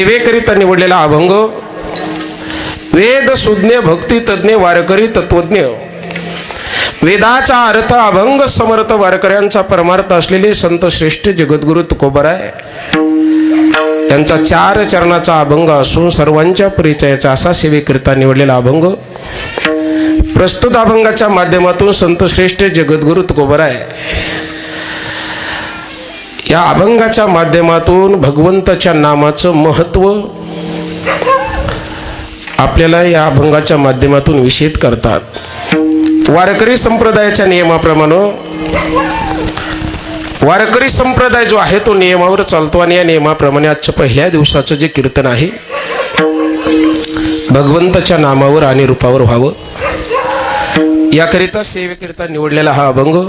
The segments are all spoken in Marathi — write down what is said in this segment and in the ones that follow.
सेवेकरिता निवडलेला अभंग वेद सुज्ञ भक्ती तज्ञ वारकरी तत्वज्ञ वेदाचा अर्थ अभंग समर्थ वारकऱ्यांचा परमार्थ असलेले संत श्रेष्ठ जगद्गुरु तुकोबराय यांचा 4 चरणाचा अभंग असून सर्वांच्या परिचयाचा असा सेवेकरिता निवडलेला अभंग प्रस्तुत अभंगाच्या माध्यमातून संत श्रेष्ठ जगद्गुरु तुकोबराय या अभंगाच्या माध्यमातून भगवंताच्या नामाचं महत्त्व आपल्याला या अभंगाच्या माध्यमातून विशद करतात। वारकरी संप्रदायाच्या नियमाप्रमाणे वारकरी संप्रदाय जो आहे तो नियमावर चालतो आणि या नियमाप्रमाणे आजच्या पहिल्या दिवसाचं जे कीर्तन आहे भगवंताच्या नामावर आणि रूपावर व्हावं याकरिता सेवेकरिता निवडलेला हा अभंग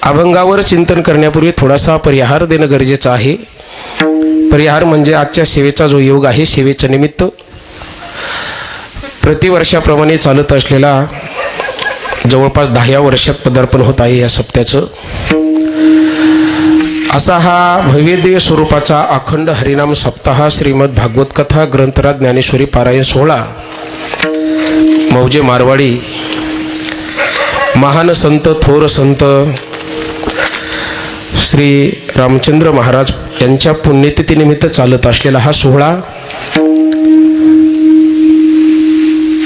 अभंगावर चिंतन करण्यापूर्वी थोडासा परिहार देणं गरजेचं आहे। परिहार म्हणजे आजच्या सेवेचा जो योग आहे सेवेच्या निमित्त प्रतिवर्षाप्रमाणे चालत असलेला जवळपास 10व्या वर्षात पदार्पण होत आहे या सप्त्याचं असा हा भव्यदेव स्वरूपाचा अखंड हरिनाम सप्ताह श्रीमद भागवत कथा ग्रंथराज ज्ञानेश्वरी पारायण सोहळा मौजे मारवाडी महान संत थोर संत श्री रामचंद्र महाराज यांच्या पुण्यतिथीनिमित्त चालत असलेला हा सोहळा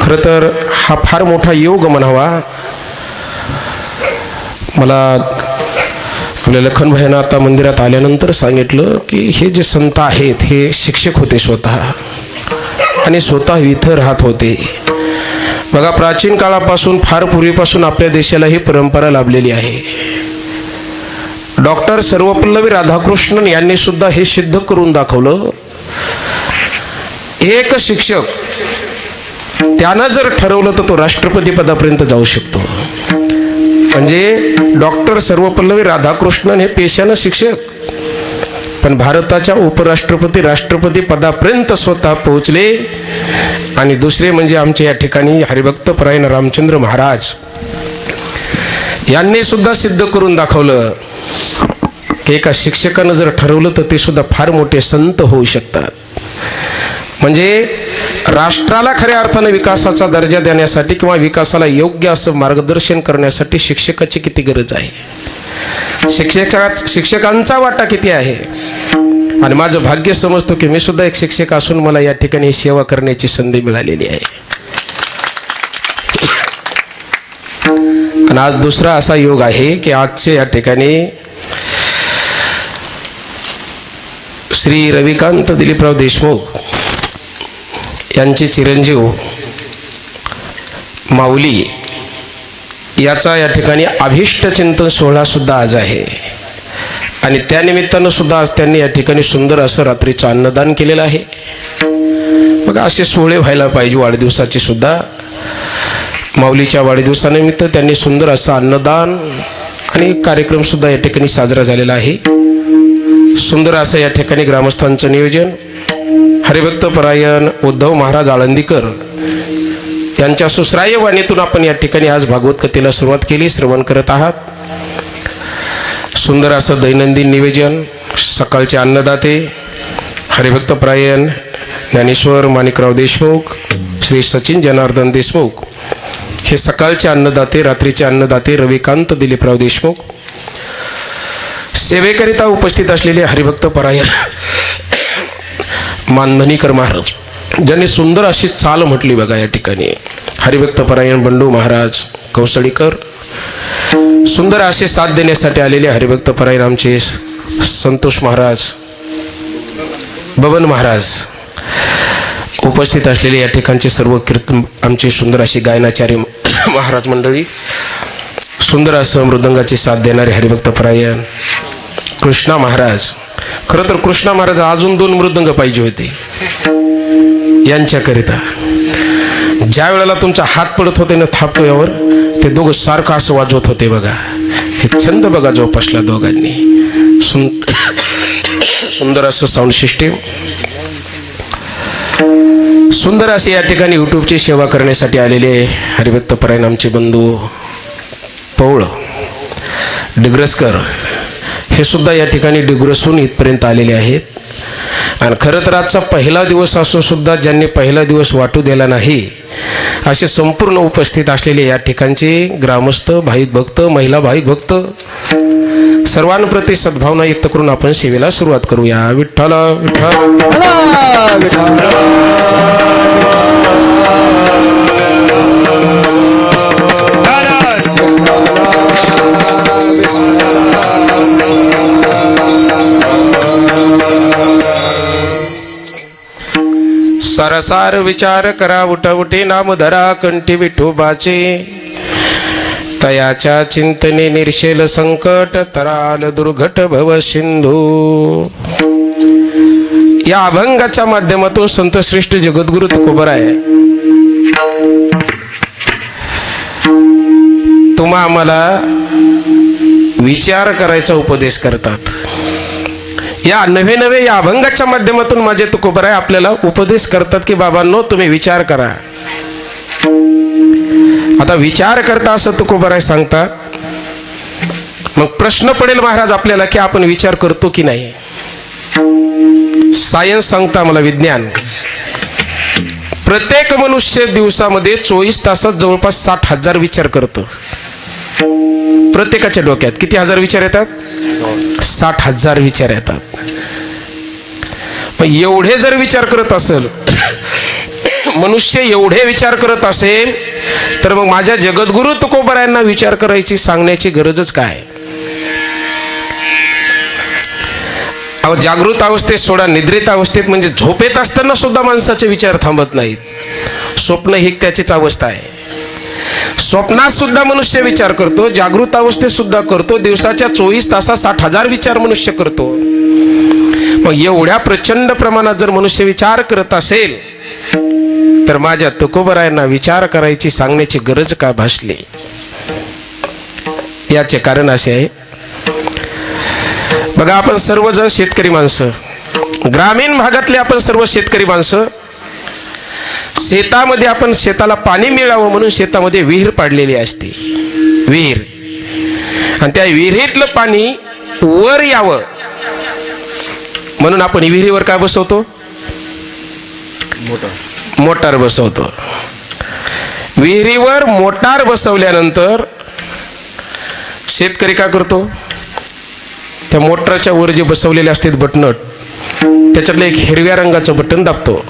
खरं तर हा फार मोठा योग म्हणावा। मला आपल्या लखन भाईंना आता मंदिरात आल्यानंतर सांगितलं की हे जे संत आहेत हे शिक्षक होते स्वतः आणि स्वतः इथं राहत होते। बघा प्राचीन काळापासून फार पूर्वीपासून आपल्या देशाला ही परंपरा लाभलेली आहे। डॉक्टर सर्वपल्लवी राधाकृष्णन यांनी सुद्धा हे सिद्ध करून दाखवलं। एक शिक्षक त्यानं जर ठरवलं तर तो राष्ट्रपती पदापर्यंत जाऊ शकतो। म्हणजे डॉक्टर सर्वपल्लवी राधाकृष्णन हे पेशानं शिक्षक पण भारताच्या उपराष्ट्रपती राष्ट्रपती पदापर्यंत स्वतः पोहोचले। आणि दुसरे म्हणजे आमच्या या ठिकाणी हरिभक्त परायण रामचंद्र महाराज यांनी सुद्धा सिद्ध करून दाखवलं की एका शिक्षकानं जर ठरवलं तर ते सुद्धा फार मोठे संत होऊ शकतात। म्हणजे राष्ट्राला खऱ्या अर्थाने विकासाचा दर्जा देण्यासाठी किंवा विकासाला योग्य असं मार्गदर्शन करण्यासाठी शिक्षकाची किती गरज आहे, शिक्षकांचा वाटा किती आहे। आणि माझं भाग्य समजतो की मी सुद्धा एक शिक्षक असून मला या ठिकाणी सेवा करण्याची संधी मिळालेली आहे। आणि आज दुसरा असा योग आहे की आजचे या ठिकाणी श्री रविकांत दिलीपराव देशमुख यांचे चिरंजीव माऊली याचा या ठिकाणी अभिष्ट चिंतन सोहळा सुद्धा आज आहे। आणि त्या निमित्तानं सुद्धा आज त्यांनी या ठिकाणी सुंदर असं रात्रीचं अन्नदान केलेलं आहे। बघा असे सोहळे व्हायला पाहिजे वाढदिवसाचे सुद्धा। माऊलीच्या वाढदिवसानिमित्त त्यांनी सुंदर असं अन्नदान आणि कार्यक्रम सुद्धा या ठिकाणी साजरा झालेला आहे। सुंदर असं या ठिकाणी ग्रामस्थांचं नियोजन हरिभक्त परायण उद्धव महाराज आळंदीकर यांच्या सुश्राव्य वाणीतून आपण या ठिकाणी आज भागवत कथेला सुरुवात केली, श्रवण करत आहात। सुंदर असं दैनंदिन निवेदन सकाळचे अन्नदाते हरिभक्त परायण ज्ञानेश्वर माणिकराव देशमुख श्री सचिन जनार्दन देशमुख हे सकाळचे अन्नदाते, रात्रीचे अन्नदाते रविकांत दिलीपराव देशमुख सेवेकरिता उपस्थित असलेले हरिभक्त परायण मानधनीकर महाराज ज्यांनी सुंदर अशी चाल म्हटली बघा या ठिकाणी हरिभक्त परायण बंडू महाराज कौसळीकर सुंदर असे साथ देण्यासाठी आलेले हरिभक्त परायण आमचे संतोष महाराज बबन महाराज उपस्थित असलेले या ठिकाणचे सर्व कीर्तन आमचे सुंदर अशी गायनाचार्य महाराज मंडळी सुंदर असं मृदंगाची साथ देणारे हरिभक्त परायण कृष्णा महाराज। खरं तर कृष्णा महाराज अजून 2 मृदंग पाहिजे होते यांच्याकरिता। ज्या वेळेला तुमचा हात पडत होते ना थापतो यावर ते दोघं सारखं असं वाजवत होते बघा। हे छंद बघा जोपासला दोघांनी। सुंदर असं साऊंड सिस्टीम सुंदर असे या ठिकाणी यूट्यूबची सेवा करण्यासाठी आलेले हरिभक्त परायण आमचे बंधू पौळ डिग्रसकर हे सुद्धा या ठिकाणी डिग्रसून इथपर्यंत आलेले आहेत. आणि खरं तर आजचा पहिला दिवस असून सुद्धा ज्यांनी पहिला दिवस वाटू दिला नाही असे संपूर्ण उपस्थित असलेले या ठिकाणचे ग्रामस्थ, भाविक भक्त, महिला भाविक भक्त सर्वांप्रती सद्भावना व्यक्त करून आपण सेवेला सुरुवात करूया. विठ्ठल सरसार विचार करा उठवटे नाम धरा कंठी विठोबाचे तयाच्या चिंतने निर्शेल संकट तराल दुर्घट भव सिंधू. या अभंगाच्या माध्यमातून संत श्रेष्ठ जगद्गुरु तुकोबराय तुम्हा आम्हाला विचार करायचा उपदेश करतात. या नवे या अभंगाच्या माध्यमातून माझे तुकोबराय आपल्याला उपदेश करतात की बाबांनो तुम्ही विचार करा. आता विचार करता असं तुकोबराय सांगतात. मग प्रश्न पडेल महाराज आपल्याला की आपण विचार करतो की नाही. सायन्स सांगता मला, विज्ञान, प्रत्येक मनुष्य दिवसामध्ये 24 तासात जवळपास 60,000 विचार करतो. प्रत्येकाच्या डोक्यात किती हजार विचार येतात? 60,000 विचार येतात. पण एवढे जर विचार करत असेल, मनुष्य एवढे विचार करत असेल, तर मग माझ्या जगद्गुरु तुकोबरायांना विचार करायची सांगण्याची गरजच काय? अहो, जागृत अवस्थेत सोडा, निद्रित अवस्थेत म्हणजे झोपेत असताना सुद्धा माणसाचे विचार थांबत नाहीत. स्वप्न ही त्याचीच अवस्था आहे. स्वप्नात सुद्धा मनुष्य विचार करतो, जागृत अवस्थेत सुद्धा करतो. दिवसाच्या 24 तासात 60,000 विचार मनुष्य करतो. मग एवढ्या प्रचंड प्रमाणात जर मनुष्य विचार करत असेल तर माझ्या तुकोबरायांना विचार करायची सांगण्याची गरज का भासली? याचे कारण असे आहे. बघा, आपण सर्वजण शेतकरी माणसं, ग्रामीण भागातले आपण सर्व शेतकरी माणसं. शेतामध्ये आपण शेताला पाणी मिळावं म्हणून शेतामध्ये विहीर पाडलेली असते, विहीर. आणि त्या विहिरीतलं पाणी वर यावं म्हणून आपण विहिरीवर काय बसवतो? मोटार बसवतो. विहिरीवर मोटार बसवल्यानंतर शेतकरी काय करतो? त्या मोटारच्या वर जे बसवलेले असतात बटन, त्याच्यातलं एक हिरव्या रंगाचं बटन दाबतो.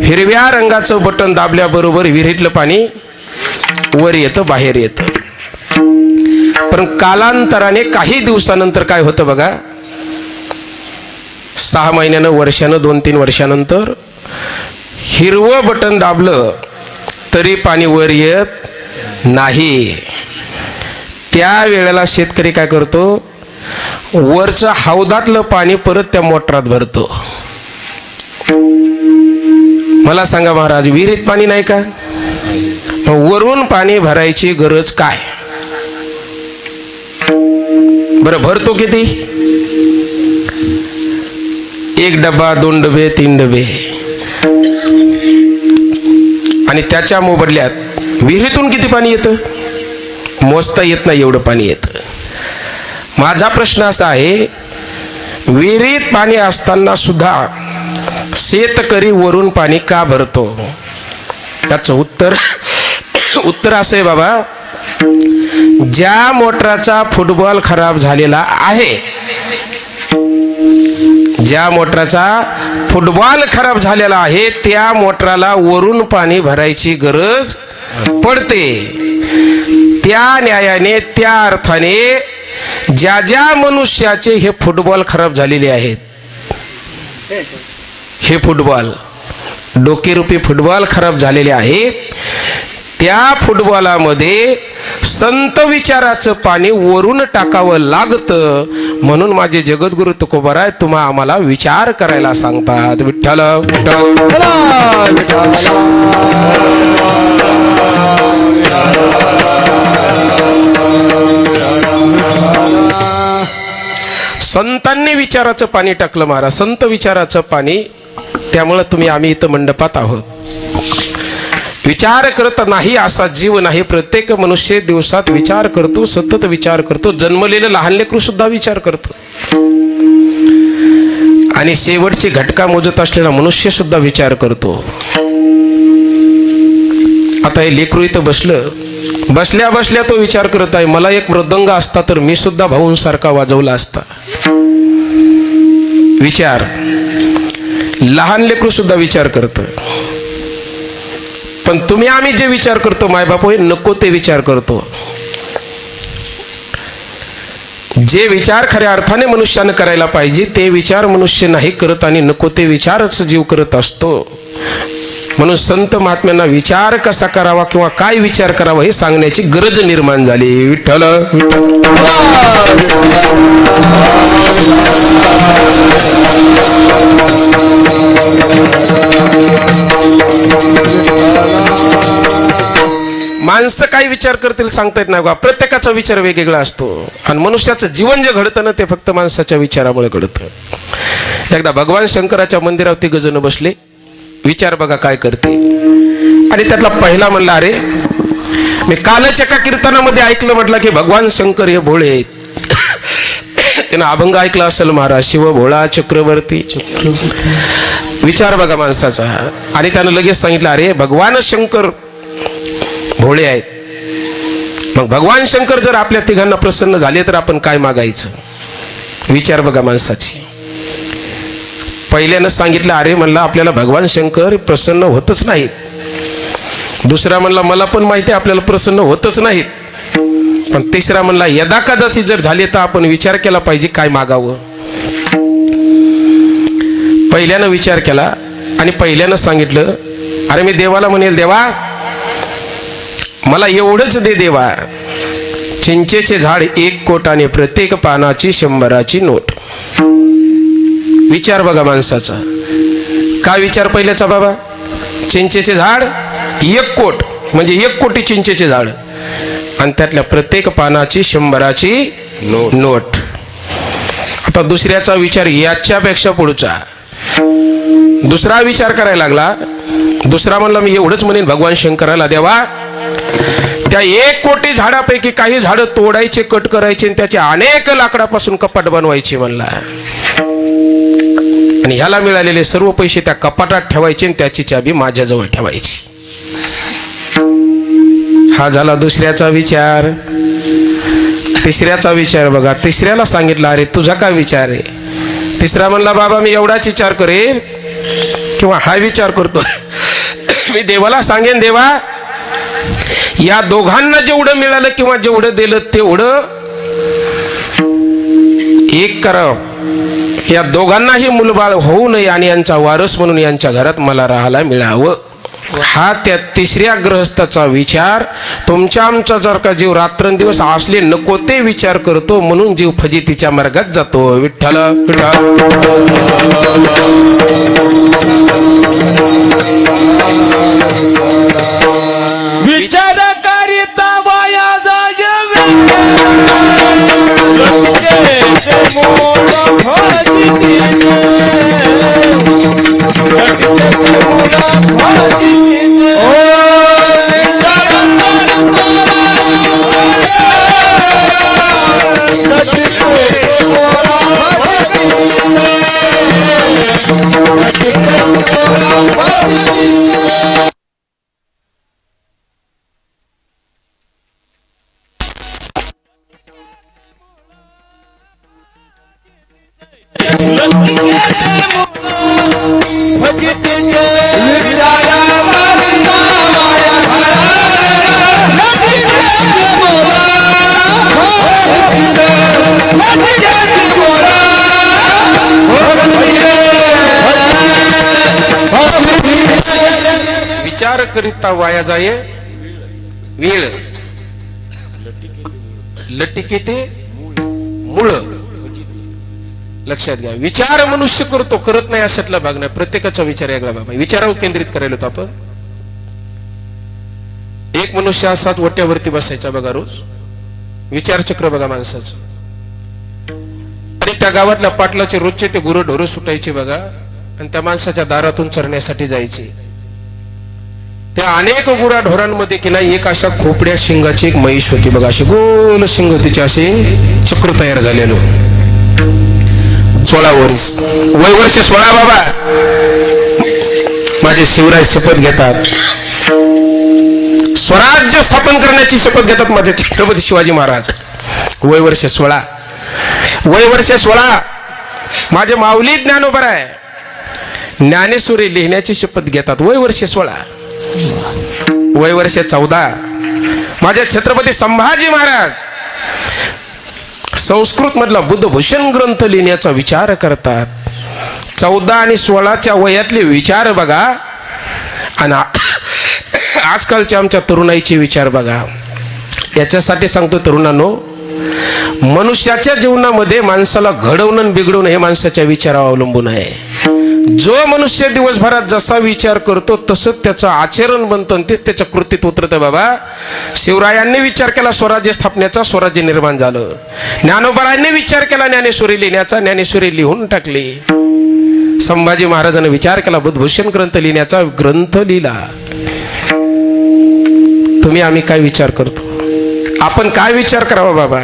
हिरव्या रंगाचं बटन दाबल्याबरोबर विहिरीतलं पाणी वर येतं, बाहेर येतं. पण कालांतराने काही दिवसानंतर काय होतं बघा, 6 महिन्यानं, वर्षानं, 2-3 वर्षानंतर हिरवं बटन दाबलं तरी पाणी वर येत नाही. त्या वेळेला शेतकरी काय करतो? वरचं हौदातलं पाणी परत त्या मोटरात भरतो. मला सांगा महाराज, विहिरीत पाणी नाही का? वरून पाणी भरायची गरज काय? बरं, भरतो किती? 1 डबा, 2 डबे, 3 डबे. आणि त्याच्या मोबदल्यात विहिरीतून किती पाणी येतं? मोजता येत नाही एवढं पाणी येतं. माझा प्रश्न असा आहे, विहिरीत पाणी असताना सुद्धा शेतकरी वरून पाणी का भरतो? त्याचं उत्तर असं आहे बाबा, ज्या मोटराचा फुटबॉल खराब झालेला आहे, ज्या मोटराचा फुटबॉल खराब झालेला आहे त्या मोटराला वरून पाणी भरायची गरज पडते. त्या न्यायाने, त्या अर्थाने ज्या ज्या मनुष्याचे हे फुटबॉल खराब झालेले आहेत, हे फुटबॉल, डोकेरूपी फुटबॉल खराब झालेले आहेत, त्या फुटबॉलामध्ये संत विचाराचं पाणी वरून टाकावं लागतं. म्हणून माझे जगद्गुरु तुकोबराय तुम्हा आम्हाला विचार करायला सांगतात. विठ्ठल संतांनी विचाराचं पाणी टाकलं महाराज, संत विचाराचं पाणी. त्यामुळे आम्ही इथं मंडपात आहोत. विचार करत नाही असा जीव नाही. प्रत्येक मनुष्य दिवसात विचार करतो, सतत विचार करतो. जन्मलेलं लहान लेकरू सुद्धा विचार करतो आणि शेवटची घटका मोजत असलेला मनुष्य सुद्धा विचार करतो. आता हे लेकरू इथं बसलं, बसल्या बसल्या तो विचार करत आहे, मला एक मृदंग असता तर मी सुद्धा भाऊंसारखा वाजवला असता. विचार. लहान लेकरू सुद्धा विचार करतं. पण तुम्ही आम्ही जे विचार करतो मायबाप हे नको ते विचार करतो. जे विचार खऱ्या अर्थाने मनुष्यानं करायला पाहिजे ते विचार मनुष्य नाही करत आणि नको ते विचारच जीव करत असतो. म्हणून संत महात्म्यांना विचार कसा करावा किंवा काय विचार करावा हे सांगण्याची गरज निर्माण झाली. विठ्ठल माणसं काय विचार करतील सांगता येत नाही बा. प्रत्येकाचा विचार वेगवेगळा असतो आणि मनुष्याचं जीवन जे घडतं ना ते फक्त माणसाच्या विचारामुळे घडतं. एकदा भगवान शंकराच्या मंदिरावर तिघ जण बसले. विचार बघा काय करते. आणि त्यातला पहिला म्हणला, अरे मी कालच एका कीर्तनामध्ये ऐकलं, म्हटलं की भगवान शंकर हे भोळे आहेत. त्यानं अभंग ऐकला असेल, महाराज शिव भोळा चक्रवर्ती. विचार बघा माणसाचा. आणि त्यानं लगेच सांगितलं, अरे भगवान शंकर भोळे आहेत, मग भगवान शंकर जर आपल्या तिघांना प्रसन्न झाले तर आपण काय मागायचं. विचार बघा माणसाची. पहिल्यानं सांगितलं, अरे म्हणला आपल्याला भगवान शंकर प्रसन्न होतच नाहीत. दुसरा म्हणला, मला पण माहिती आहे आपल्याला प्रसन्न होतच नाहीत. पण तिसरा म्हणला, यदा कदाचित जर झाले तर आपण विचार केला पाहिजे काय मागावं. पहिल्यानं विचार केला आणि पहिल्यानं सांगितलं, अरे मी देवाला म्हणेल, देवा मला एवढंच दे देवा, चिंचेचे झाड 1 कोटाने प्रत्येक पानाची 100ची नोट. विचार बघा माणसाचा. काय विचार पहिल्याचा बाबा. चिंचेचे झाड 1 कोट म्हणजे 1 कोटी चिंचेचे झाड आणि त्यातल्या प्रत्येक पानाची 100ची नोट. आता दुसऱ्याचा विचार याच्यापेक्षा पुढचा. दुसरा विचार करायला लागला. दुसरा म्हणला, मी एवढंच म्हणेन भगवान शंकराला, देवा त्या 1 कोटी झाडापैकी काही झाडं तोडायचे, कट करायचे आणि त्याचे अनेक लाकडापासून कपाट बनवायचे म्हणला. आणि ह्याला मिळालेले सर्व पैसे त्या कपाटात ठेवायचे आणि त्याची चाबी माझ्याजवळ ठेवायची. हा झाला दुसऱ्याचा विचार. तिसऱ्याचा विचार बघा. तिसऱ्याला सांगितलं, अरे तुझा काय विचार आहे. तिसरा म्हणला, बाबा मी एवढाच विचार करेन किंवा हा विचार करतो, मी देवाला सांगेन, देवा या दोघांना जेवढं मिळालं किंवा जेवढं दिलं तेवढं एक करावं. या दोघांनाही मुलबाळ होऊ नये आणि यांचा वारस म्हणून यांच्या घरात मला राहायला मिळावं. हा त्या तिसऱ्या गृहस्थाचा विचार. तुमच्या आमचा जर का जीव रात्रंदिवस असले नको ते विचार करतो म्हणून जीव फजितीच्या मार्गात जातो. विठ्ठल विचार करिता वाया जावे विचार करिता वाया जाये वेळ लटिके ते मूळ. लक्षात घ्या. विचार मनुष्य करतो, करत नाही अशातला भाग नाही. प्रत्येकाचा विचार वेगळा बाबा. विचारावर केंद्रित करायला होतो आपण. एक मनुष्य असाच वट्यावरती बसायचा बघा रोज. विचारचक्र बघा माणसाचं. आणि त्या गावातल्या पाटलाचे रोजचे ते गुरं ढोरं सुटायचे बघा आणि त्या माणसाच्या दारातून चरण्यासाठी जायचे. त्या अनेक गुराढोरांमध्ये की नाही एक अशा खोपड्या शिंगाची एक म्हैस होती बघा. अशी गोल शिंग तिचे असे चक्र तयार झालेलं. 16 वर्ष वय वर्ष 16 बाबा. माझे शिवराय शपथ घेतात, स्वराज्य स्थापन करण्याची शपथ घेतात माझे छत्रपती शिवाजी महाराज. वय वर्ष 16. वय वर्ष 16 माझे माऊली ज्ञानोबराय ज्ञानेश्वरी लिहिण्याची शपथ घेतात. वय वर्ष 16. वय वर्ष 14 माझे छत्रपती संभाजी महाराज संस्कृत मधला बुद्धभूषण ग्रंथ लिहिण्याचा विचार करतात. 14 आणि 16च्या वयातले विचार बघा आणि आजकालच्या आमच्या तरुणाईचे विचार बघा. याच्यासाठी सांगतो तरुणांनो, मनुष्याच्या जीवनामध्ये माणसाला घडवणं बिघडवणं हे माणसाच्या विचारावर अवलंबून आहे. जो मनुष्य दिवसभरात जसा विचार करतो तसंच त्याचं आचरण बनतं, तेच त्याच्या कृतीत उतरतं. बाबा शिवरायांनी विचार केला स्वराज्य स्थापनेचा, स्वराज्य निर्माण झालं. ज्ञानोबरायांनी विचार केला ज्ञानेश्वरी लिहिण्याचा, ज्ञानेश्वरी लिहून टाकली. संभाजी महाराजांनी विचार केला बुद्धभूषण ग्रंथ लिहिण्याचा, ग्रंथ लिहिला. तुम्ही आम्ही काय विचार करतो? आपण काय विचार करावा बाबा?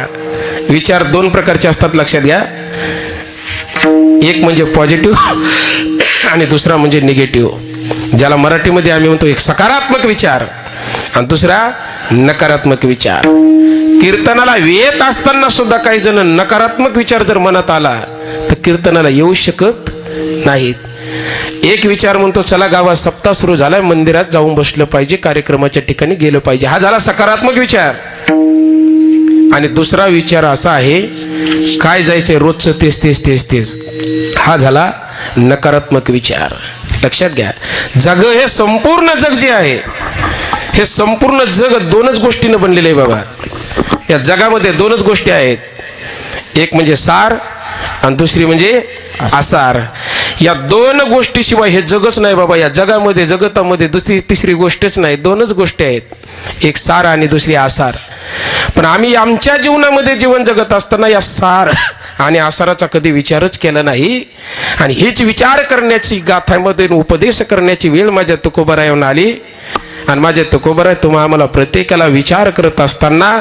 विचार 2 प्रकारचे असतात, लक्षात घ्या. एक म्हणजे पॉझिटिव्ह आणि दुसरा म्हणजे निगेटिव्ह. ज्याला मराठीमध्ये आम्ही म्हणतो एक सकारात्मक विचार आणि दुसरा नकारात्मक विचार. कीर्तनाला येत असताना सुद्धा काही जण नकारात्मक विचार जर मनात आला तर कीर्तनाला येऊ शकत नाहीत. एक विचार म्हणतो चला गावात सप्ताह सुरू झालाय, मंदिरात जाऊन बसलं पाहिजे, कार्यक्रमाच्या ठिकाणी गेलं पाहिजे, हा झाला सकारात्मक विचार. आणि दुसरा विचार असा आहे काय जायचंय रोजचं तेच तेच तेच तेच, हा झाला नकारात्मक विचार. लक्षात घ्या, जग हे संपूर्ण जग जे आहे हे संपूर्ण जग 2च गोष्टीनं बनलेलं आहे बाबा. या जगामध्ये 2च गोष्टी आहेत, एक म्हणजे सार आणि दुसरी म्हणजे आसार. या 2 गोष्टीशिवाय हे जगच नाही बाबा. या जगामध्ये जगतामध्ये तिसरी गोष्टच नाही, 2च गोष्टी आहेत, एक सार आणि दुसरी आसार. पण आम्ही आमच्या जीवनामध्ये जीवन जगत असताना या सार आणि आसाराचा कधी विचारच केला नाही. आणि हेच विचार करण्याची गाथामध्ये उपदेश करण्याची वेळ माझ्या तुकोबारायावर आली. आणि माझे तुकोबाराय तुम्हा आम्हाला प्रत्येकाला विचार करत असताना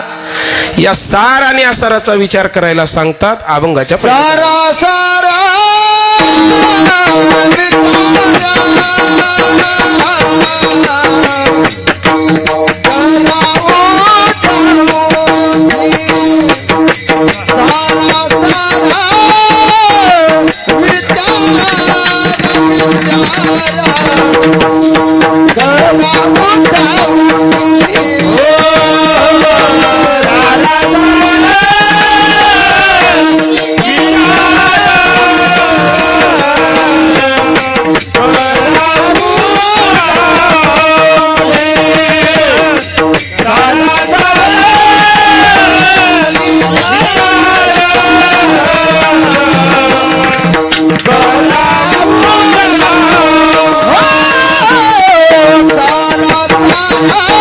या सार आणि आसाराचा विचार करायला सांगतात. अभंगाच्या सारा सारा Oh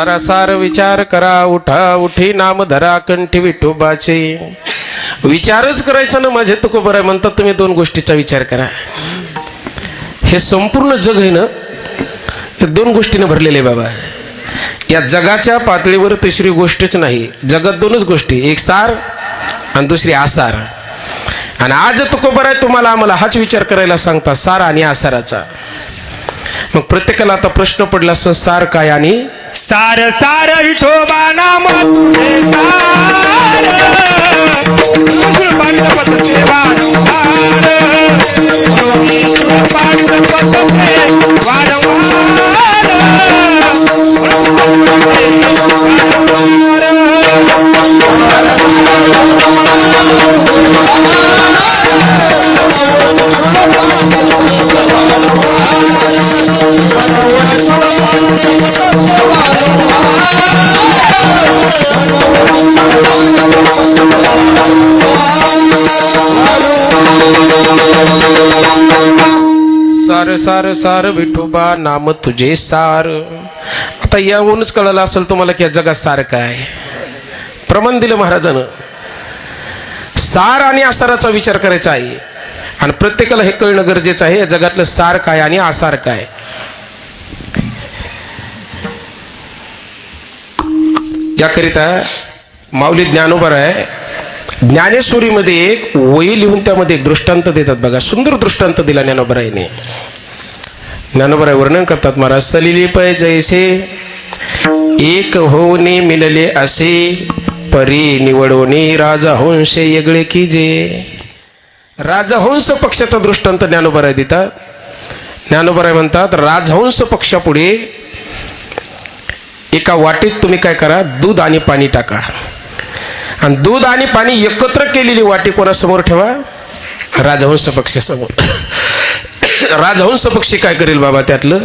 सारासार विचार करा, उठा उठी नाम धरा कंठी विठोबाचे. विचारच करायचा ना माझे तुकोबर आहे म्हणतात तुम्ही. दोन गोष्टीचा विचार करा. हे संपूर्ण जग आहे ना हे दोन गोष्टीने भरलेले आहे बाबा. या जगाच्या पातळीवर तिसरी गोष्टच नाही. जगात दोनच गोष्टी, एक सार आणि दुसरी आसार. आणि आज तुकोबर आहे तुम्हाला आम्हाला हाच विचार करायला सांगता, सार आणि आसाराचा. मग प्रत्येकाला आता प्रश्न पडला असं, सार काय आणि सार सार विठोबा नाम तुझे सार, पांडवत सेवा सार सार सार विठोबा नाम तुझे सार. आता यावरूनच कळलं असेल तुम्हाला की या जगात सार काय. प्रमाण दिलं महाराजानं. सार आणि आसाराचा विचार करायचा आहे आणि प्रत्येकाला हे कळणं गरजेचं आहे, या जगातलं सार काय आणि आसार काय. याकरिता माऊली ज्ञानोबर आहे ज्ञानेश्वरीमध्ये एक वही लिहून त्यामध्ये एक दृष्टांत देतात बघा. सुंदर दृष्टांत दिला ज्ञानोबरायने. ज्ञानोबराय वर्णन करतात महाराज. सलिले पै जैसे एक होणे मिळले असे, परी निवडवणे राजहंस येगळे की जे. राजहंस पक्षाचा दृष्टांत ज्ञानोबराय देतात. ज्ञानोबराय म्हणतात राजहंस पक्षापुढे एका वाटीत तुम्ही काय करा, दूध आणि पाणी टाका आणि दूध आणि पाणी एकत्र केलेली वाटी कोणासमोर ठेवा, राजहंस पक्षासमोर. राजहंस पक्षी काय करेल बाबा, त्यातलं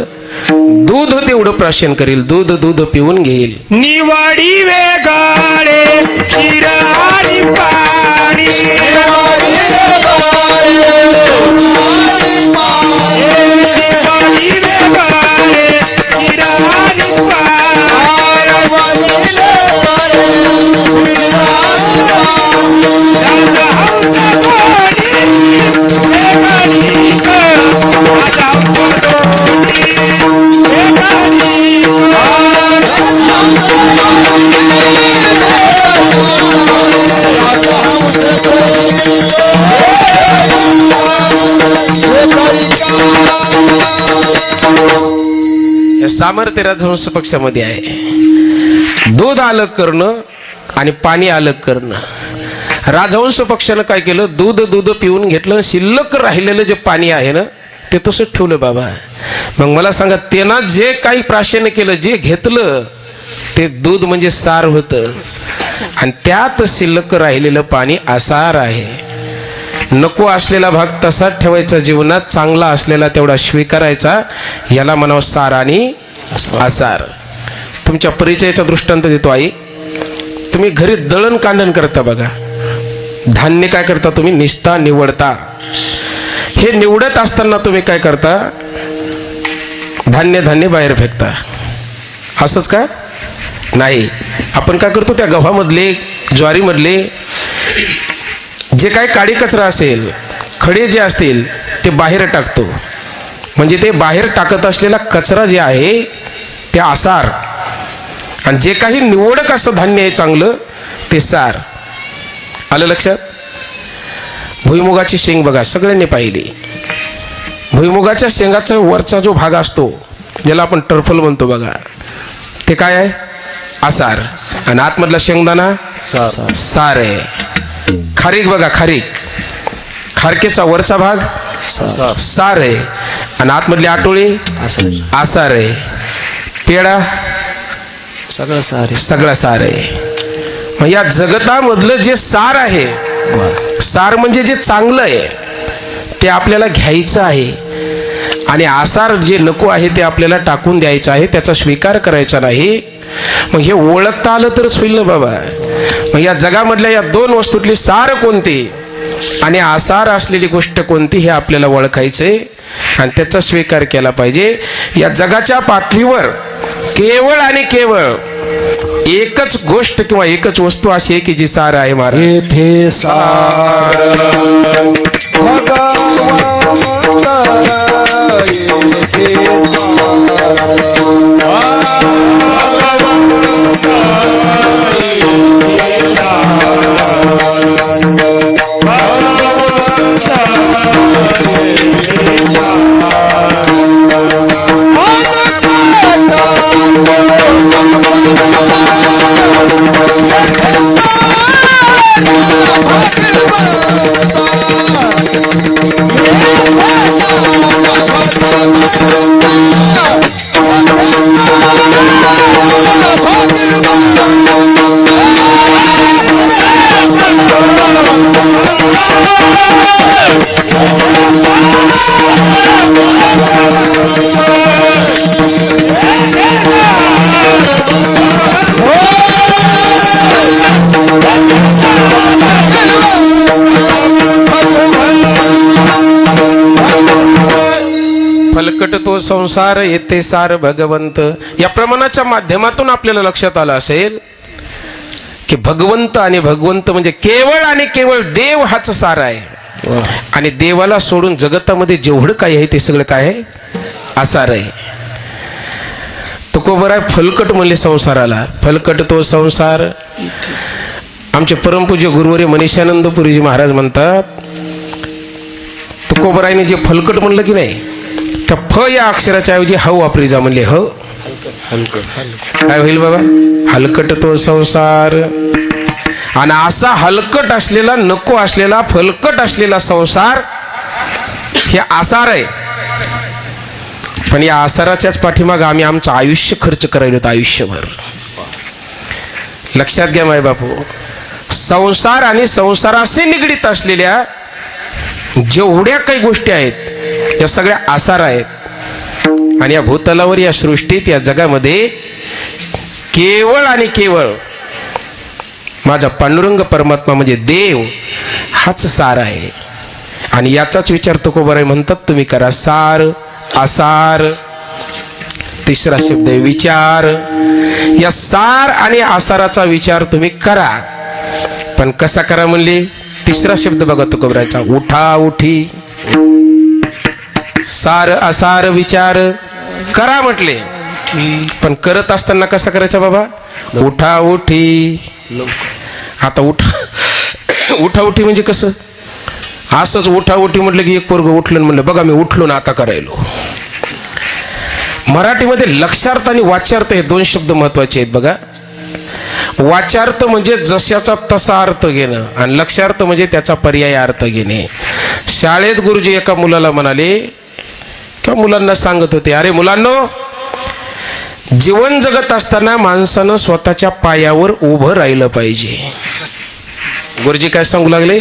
दूध तेवढं प्राशन करेल, दूध दूध पिऊन घेईल. निवाडी वेगाडे क्षीर आणि पाणी, निवाडी वेगाडे क्षीर आणि सामर्थ्य राजहंस पक्षामध्ये आहे. दूध अलग करणं आणि पाणी अलग करणं. राजहंस पक्षानं काय केलं, दूध दूध पिऊन घेतलं, शिल्लक राहिलेलं जे पाणी आहे ना ते तसंच ठेवलं बाबा. मग मला सांगा, त्यांना जे काही प्राशन केलं, जे घेतलं ते दूध म्हणजे सार होतं आणि त्यात शिल्लक राहिलेलं पाणी आसार आहे. नको असलेला भाग तसाच ठेवायचा, जीवनात चांगला असलेला तेवढा स्वीकारायचा, याला म्हणावं सार आणि आसार. तुमच्या परिचयाचा दृष्टांत देतो आई. तुम्ही घरी दळण कांडण करता बघा. धान्य काय करता तुम्ही, निसता निवडता. हे निवडत असताना तुम्ही काय करता, धान्य धान्य बाहेर फेकता. असंच का नाही, आपण काय करतो, त्या गव्हामधले ज्वारीमधले जे काही काडी कचरा असेल, खडे जे असतील ते बाहेर टाकतो. म्हणजे ते बाहेर टाकत असलेला कचरा जे आहे ते आसार, आणि जे काही निवडक असं धान्य आहे चांगलं ते सार. आलं लक्षात. भुईमुगाची शेंग बघा, सगळ्यांनी पाहिली. भुईमुगाच्या शेंगाचा वरचा जो भाग असतो ज्याला आपण टरफल म्हणतो बघा, ते काय आहे, आसार. आणि आतमधला शेंगदाणा सार आहे. खारीक बघा, खारीक, खारकेचा वरचा भाग सार आहे आणि आतमधली आटोळी आसार आहे. पेढा सगळं सार, सगळं सार आहे. मग या जगतामधलं जे सार आहे, सार म्हणजे जे चांगलं आहे ते आपल्याला घ्यायचं आहे आणि आसार जे नको आहे ते आपल्याला टाकून द्यायचं आहे, त्याचा स्वीकार करायचा नाही. मग हे ओळखता आलं तरच होईल ना बाबा. मग या जगामधल्या या दोन वस्तूतली सार कोणती आणि आसार असलेली गोष्ट कोणती हे आपल्याला ओळखायचंय आणि त्याचा स्वीकार केला पाहिजे. या जगाच्या पातळीवर केवळ आणि केवळ एकच गोष्ट किंवा एकच वस्तू अशी आहे की जी सार आहे महाराज. येथे सार फलकट तो संसार येते सार भगवंत. या प्रमाणाच्या माध्यमातून आपल्याला लक्षात आलं असेल की भगवंत आणि भगवंत म्हणजे केवळ आणि केवळ देव हाच सार आहे. आणि देवाला सोडून जगतामध्ये जेवढं काही आहे ते सगळं काय आहे असार आहे. तुकोबर आहे फलकट म्हणले संसाराला. फलकट तो संसार. आमचे परमपूज्य गुरुवर्य मनीषानंदपुरीजी महाराज म्हणतात तुकोबरायने जे फलकट म्हणलं की नाही त्या फ या अक्षराच्या ऐवजी ह वापरी जा म्हणले. ह काय होईल बाबा. हलकट तो संसार. आणि असा हलकट असलेला नको असलेला फलकट असलेला संसार हे आसार आहे. पण या आसाराच्याच पाठीमाग आम्ही आमचं आयुष्य खर्च करायला होतं आयुष्यभर. लक्षात घ्या माय बापू. संसार आणि संसाराशी निगडीत असलेल्या जेवढ्या काही गोष्टी आहेत या सगळ्या आसार आहेत. आणि या भूतलावर या सृष्टीत या जगामध्ये केवळ आणि केवळ माझा पांडुरंग परमात्मा म्हणजे देव हाच सार आहे. आणि याचाच विचार तुकोबाराय म्हणतात तुम्ही करा. सार आसार तिसरा शब्द आहे विचार. या सार आणि आसाराचा विचार तुम्ही करा. पण कसा करा म्हणले. तिसरा शब्द बघा तुकोबारायचा उठा उठी. सार आसार विचार करा म्हटले. पण करत असताना कसा करायचा बाबा. उठा उठी. आता उठा उठी म्हणजे कसं. असंच उठा उठी म्हटलं की एक पोरग उठलं म्हणलं बघा मी उठलो ना आता करायलो. मराठीमध्ये लक्षार्थ आणि वाच्यार्थ हे दोन शब्द महत्वाचे आहेत बघा. वाच्यार्थ म्हणजे जशाचा तसा अर्थ घेणं आणि लक्षार्थ म्हणजे त्याचा पर्याय अर्थ घेणे. शाळेत गुरुजी एका मुलाला म्हणाले किंवा मुलांना सांगत होते अरे मुलांनो जीवन जगत असताना माणसानं स्वतःच्या पायावर उभं राहिलं पाहिजे. गुरुजी काय सांगू लागले.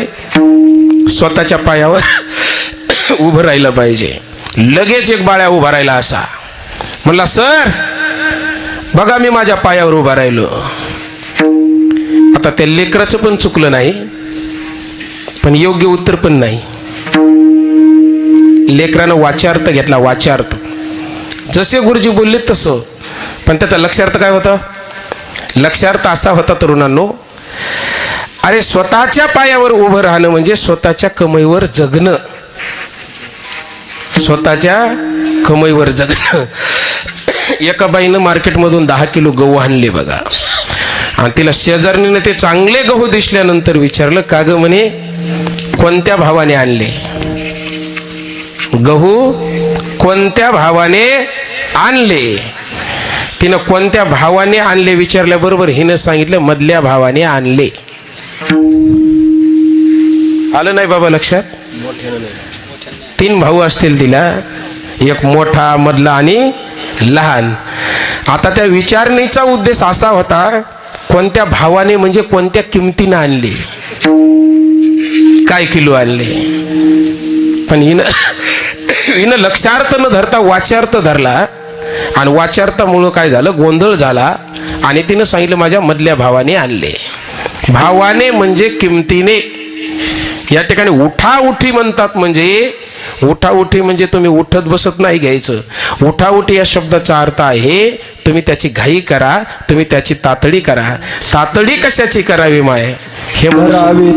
स्वतःच्या पायावर उभं राहिलं पाहिजे. लगेच एक बाळ्या उभा राहिला असा म्हणला सर बघा मी माझ्या पायावर उभा राहिलो. आता त्या लेकराचं पण चुकलं नाही पण योग्य उत्तर पण नाही. लेकरानं वाच्यार्थ घेतला. वाच्यार्थ जसे गुरुजी बोलले तसं. पण त्याचा लक्षार्थ काय होता. लक्षार्थ असा होता तरुणांनो अरे स्वतःच्या पायावर उभं राहणं म्हणजे स्वतःच्या कमाईवर जगणं. स्वतःच्या कमाईवर जगणं. एका बाईनं मार्केटमधून 10 किलो गहू आणले बघा. आणि तिला शेजारणीने ते चांगले गहू दिसल्यानंतर विचारलं का ग म्हणे कोणत्या भावाने आणले. गहू कोणत्या भावाने आणले. तिनं कोणत्या भावाने आणले विचारल्याबरोबर हिनं सांगितलं मधल्या भावाने आणले. आलं नाही बाबा लक्षात. 3 भाऊ असतील तिला. एक मोठा मधला आणि लहान. आता त्या विचारणीचा उद्देश असा होता कोणत्या भावाने म्हणजे कोणत्या किमतीनं आणले काय किलो आणले. पण हिनं लक्षार्थ न धरता वाच्यार्थ धरला आणि वाच्यार्थामुळं काय झालं गोंधळ झाला आणि तिनं सांगितलं माझ्या मधल्या भावाने आणले. भावाने म्हणजे किमतीने. या ठिकाणी उठा उठी म्हणतात म्हणजे उठाउठी म्हणजे तुम्ही उठत बसत नाही घ्यायचं. उठाउठी या शब्दाचा अर्थ आहे तुम्ही त्याची घाई करा, तुम्ही त्याची तातडी करा. तातडी कशाची करावी माय हे करावी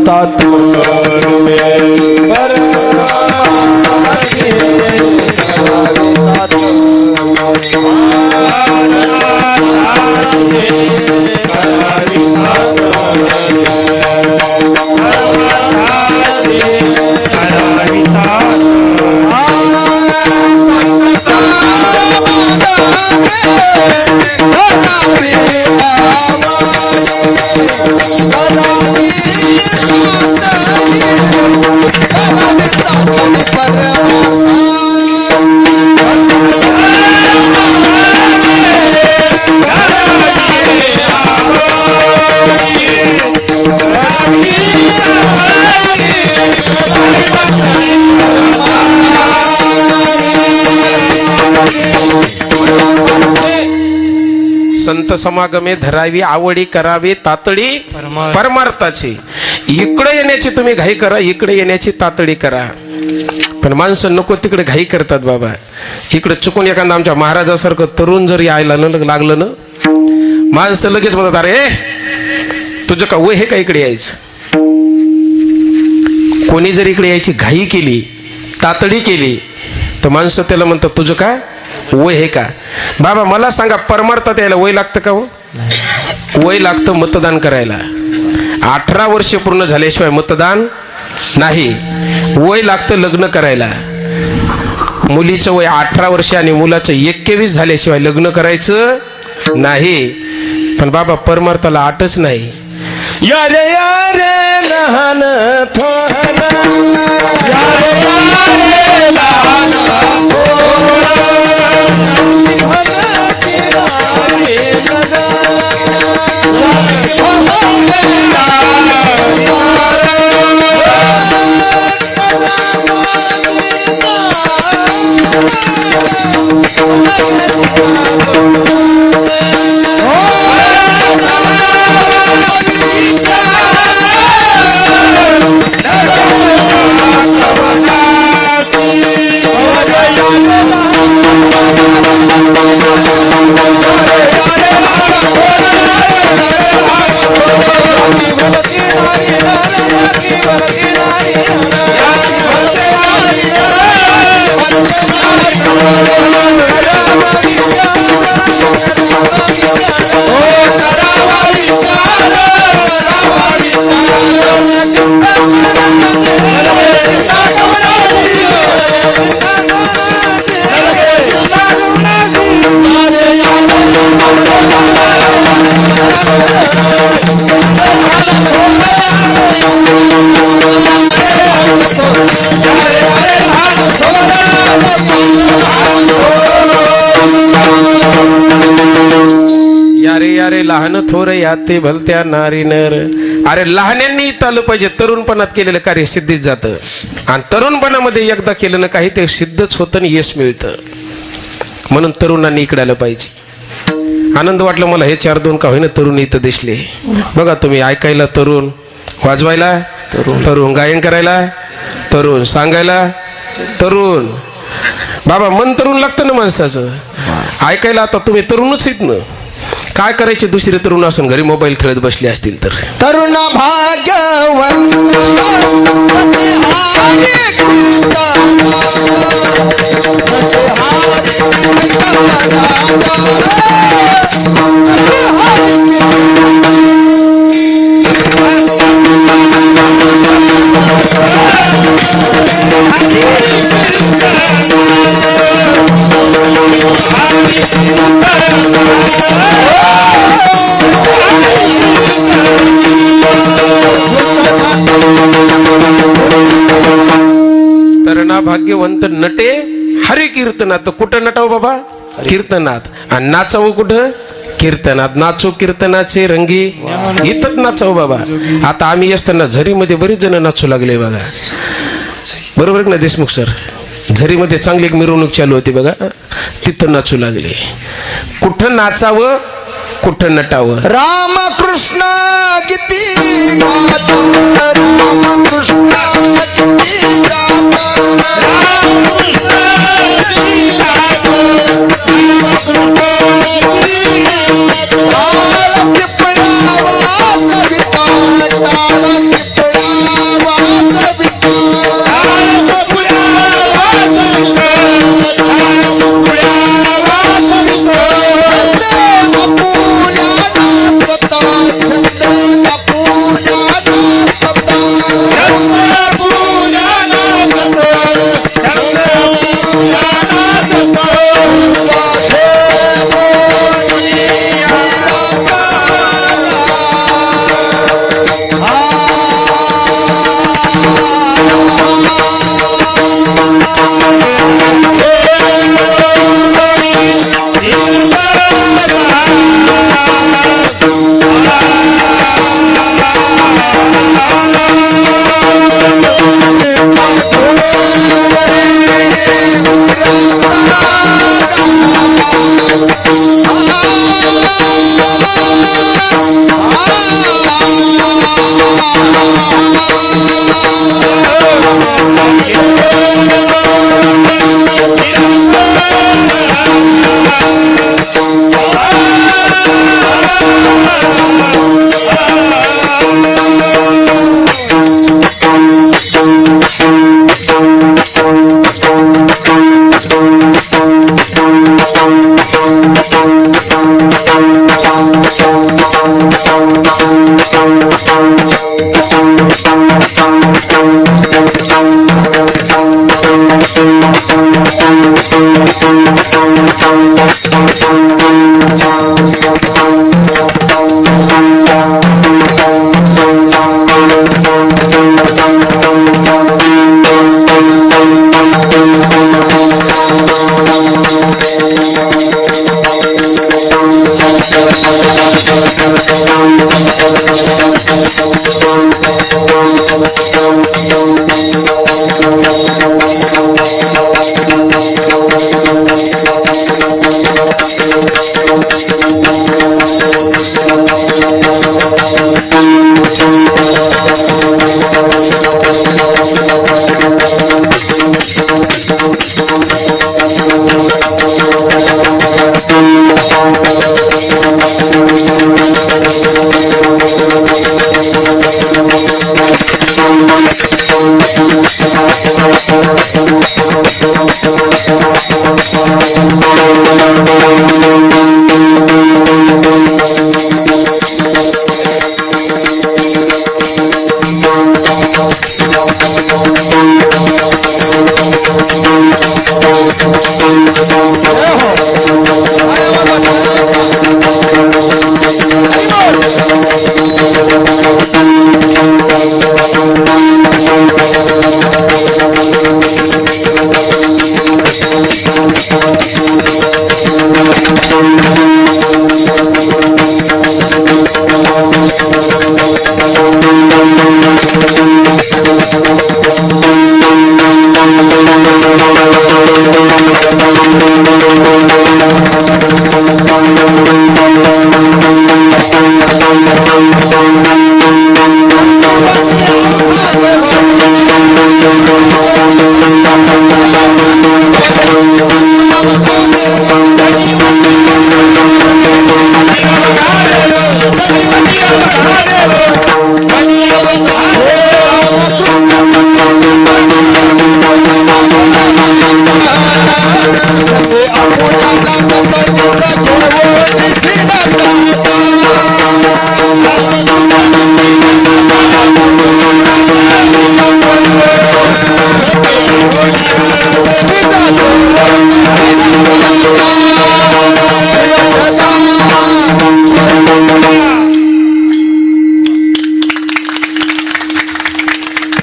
संत समागमे धरावी आवडी करावी तातडी परमार्थाची. इकडे येण्याची तुम्ही घाई करा, इकडे येण्याची तातडी करा. पण माणसं नको तिकडे घाई करतात बाबा. इकडे चुकून एखादा आमच्या महाराजासारखं तरुण जर यायला लागलं ना, माणसं लगेच म्हणतात अरे तुझं का वय हे का इकडे यायचं. कोणी जर इकडे यायची घाई केली, तातडी केली, तर माणसं त्याला म्हणतात तुझं का वय हे का. बाबा मला सांगा परमार्थात यायला वय लागतं का हो. वय लागतं मतदान करायला. 18 वर्ष पूर्ण झाल्याशिवाय मतदान नाही. वय लागतं लग्न करायला. मुलीचं वय 18 वर्ष आणि मुलाचं 21 झाल्याशिवाय लग्न करायचं नाही. पण बाबा परमार्थाला आटच नाही. यारे यारे लहान थोरला, यारे यारे लहान लहान थोर याते भलत्या नारी नर. अरे लहान्यांनी इथं आलं पाहिजे. तरुणपणात केलेलं कार्य सिद्धीत जातं आणि तरुणपणामध्ये एकदा केलं ना काही ते सिद्धच होतं आणि यश मिळतं. म्हणून तरुणांनी इकडे आलं पाहिजे. आनंद वाटला मला हे 4-2 का होईना तरुण इथं दिसले. बघा तुम्ही ऐकायला तरुण, वाजवायला तरुण, गायन करायला तरुण, सांगायला तरुण. बाबा मन तरुण लागतं ना माणसाचं. ऐकायला आता तुम्ही तरुणच आहेत ना. काय करायचे दुसरे तरुण असं घरी मोबाईल खेळत बसले असतील तर. तरुण भाग्यवंत तरणा भाग्यवंत नटे हरी कीर्तनात. कुठं नटाव बाबा कीर्तनात. आणि नाचावं कुठं कीर्तनात. नाचो कीर्तनाचे रंगी इथंच नाचावं बाबा. आता आम्ही असताना झरीमध्ये बरीच जण नाचू लागले बघा. बरोबर ना देशमुख सर. झरीमध्ये चांगली एक मिरवणूक चालू होती बघा, तिथं नाचू लागले. कुठं नाचावं कुठं नटावं. रामकृष्ण गीती गाता, रामकृष्ण गीती गाता.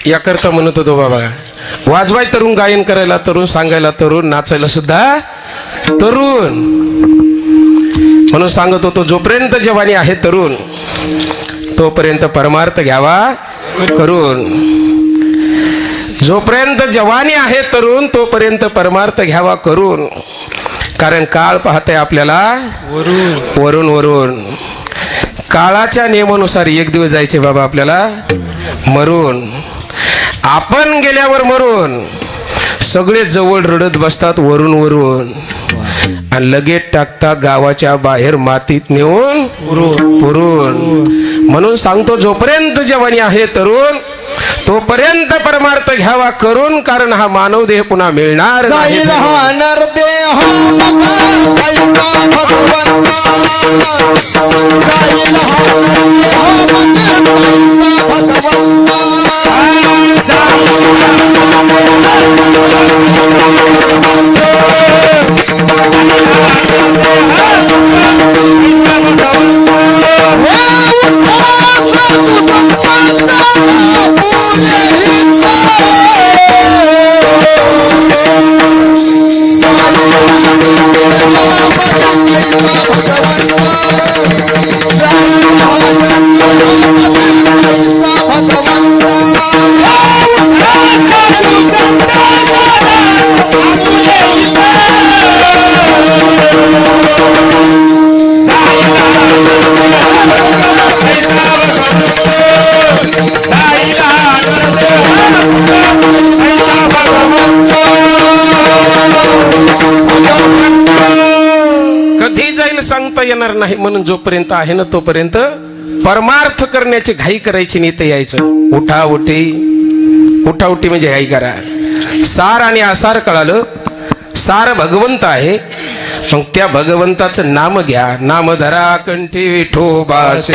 याकरता म्हणत होतो बाबा, वाजवाय तरुण, गायन करायला तरुण, सांगायला तरुण, नाचायला सुद्धा तरुण. म्हणून सांगत होतो, जोपर्यंत जवानी आहे तरुण तोपर्यंत परमार्थ घ्यावा करून. जोपर्यंत जवानी आहे तरुण तोपर्यंत परमार्थ घ्यावा करून. कारण काळ पाहते आपल्याला वरून वरून. काळाच्या नियमानुसार एक दिवस जायचे बाबा आपल्याला मरून. आपण गेल्यावर मरून सगळे जवळ रडत बसतात वरून वरून आणि लगेच टाकतात गावाच्या बाहेर मातीत नेऊन पुरून. म्हणून सांगतो, जोपर्यंत जवानी आहे तरुण तोपर्यंत परमार्थ घ्यावा करून, कारण हा मानव देह पुन्हा मिळणार नाही. कधी जाईल सांगता येणार नाही. म्हणून जोपर्यंत आहे ना तोपर्यंत परमार्थ करण्याची घाई करायची नाही. ते यायचं उठाउठी. उठाउठी म्हणजे घाई करा. सार आणि आसार कळालं. सार भगवंत आहे. मग त्या भगवंताचं नाम घ्या. नाम धरा कंठी विठोबाचे.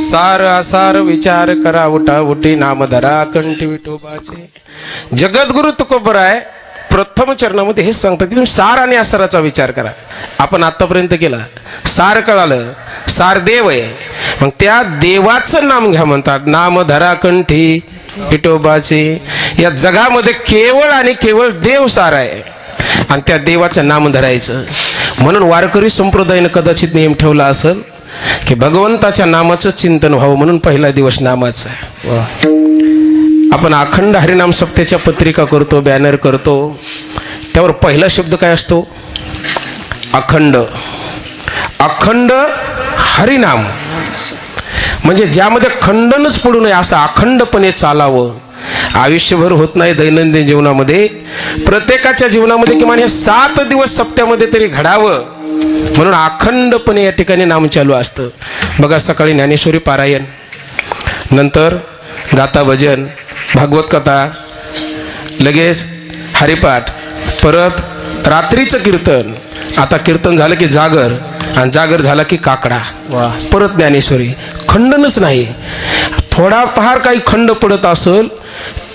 सार आसार विचार करा उठाउठी. नाम धरा कंठी विठोबाचे. जगद्गुरु तुकोबराय प्रथम चरणामध्ये हेच सांगतात की तुम्ही सार आणि आसाराचा विचार करा. आपण आतापर्यंत केला. सार कळालं. सार देव आहे. मग त्या देवाचं नाम घ्या म्हणतात. नाम धरा कंठी विठोबाचे. या जगामध्ये केवळ आणि केवळ देव सार आहे आणि त्या देवाचं नाम धरायचं. म्हणून वारकरी संप्रदायाने कदाचित नियम ठेवला असेल की भगवंताच्या नामाचं चिंतन व्हावं म्हणून पहिला दिवस नामाचा. आपण अखंड हरिनाम सप्ताहाच्या पत्रिका करतो, बॅनर करतो. त्यावर पहिला शब्द काय असतो? अखंड. अखंड हरिनाम म्हणजे ज्यामध्ये खंडनच पडू नये असं अखंडपणे चालावं. आयुष्यभर होत नाही. दैनंदिन जीवनामध्ये प्रत्येकाच्या जीवनामध्ये किमान हे 7 दिवस सप्त्यामध्ये तरी घडावं म्हणून अखंडपणे या ठिकाणी नाम चालू असतं. बघा, सकाळी ज्ञानेश्वरी पारायण, नंतर गाथा भजन, भागवत कथा, लगेच हरिपाठ, परत रात्रीचं कीर्तन, आता कीर्तन झालं की जागर, आणि जागर झाला की काकडा. परत ज्ञानेश्वरी. खंडनच नाही. थोडाफार काही खंड पडत असेल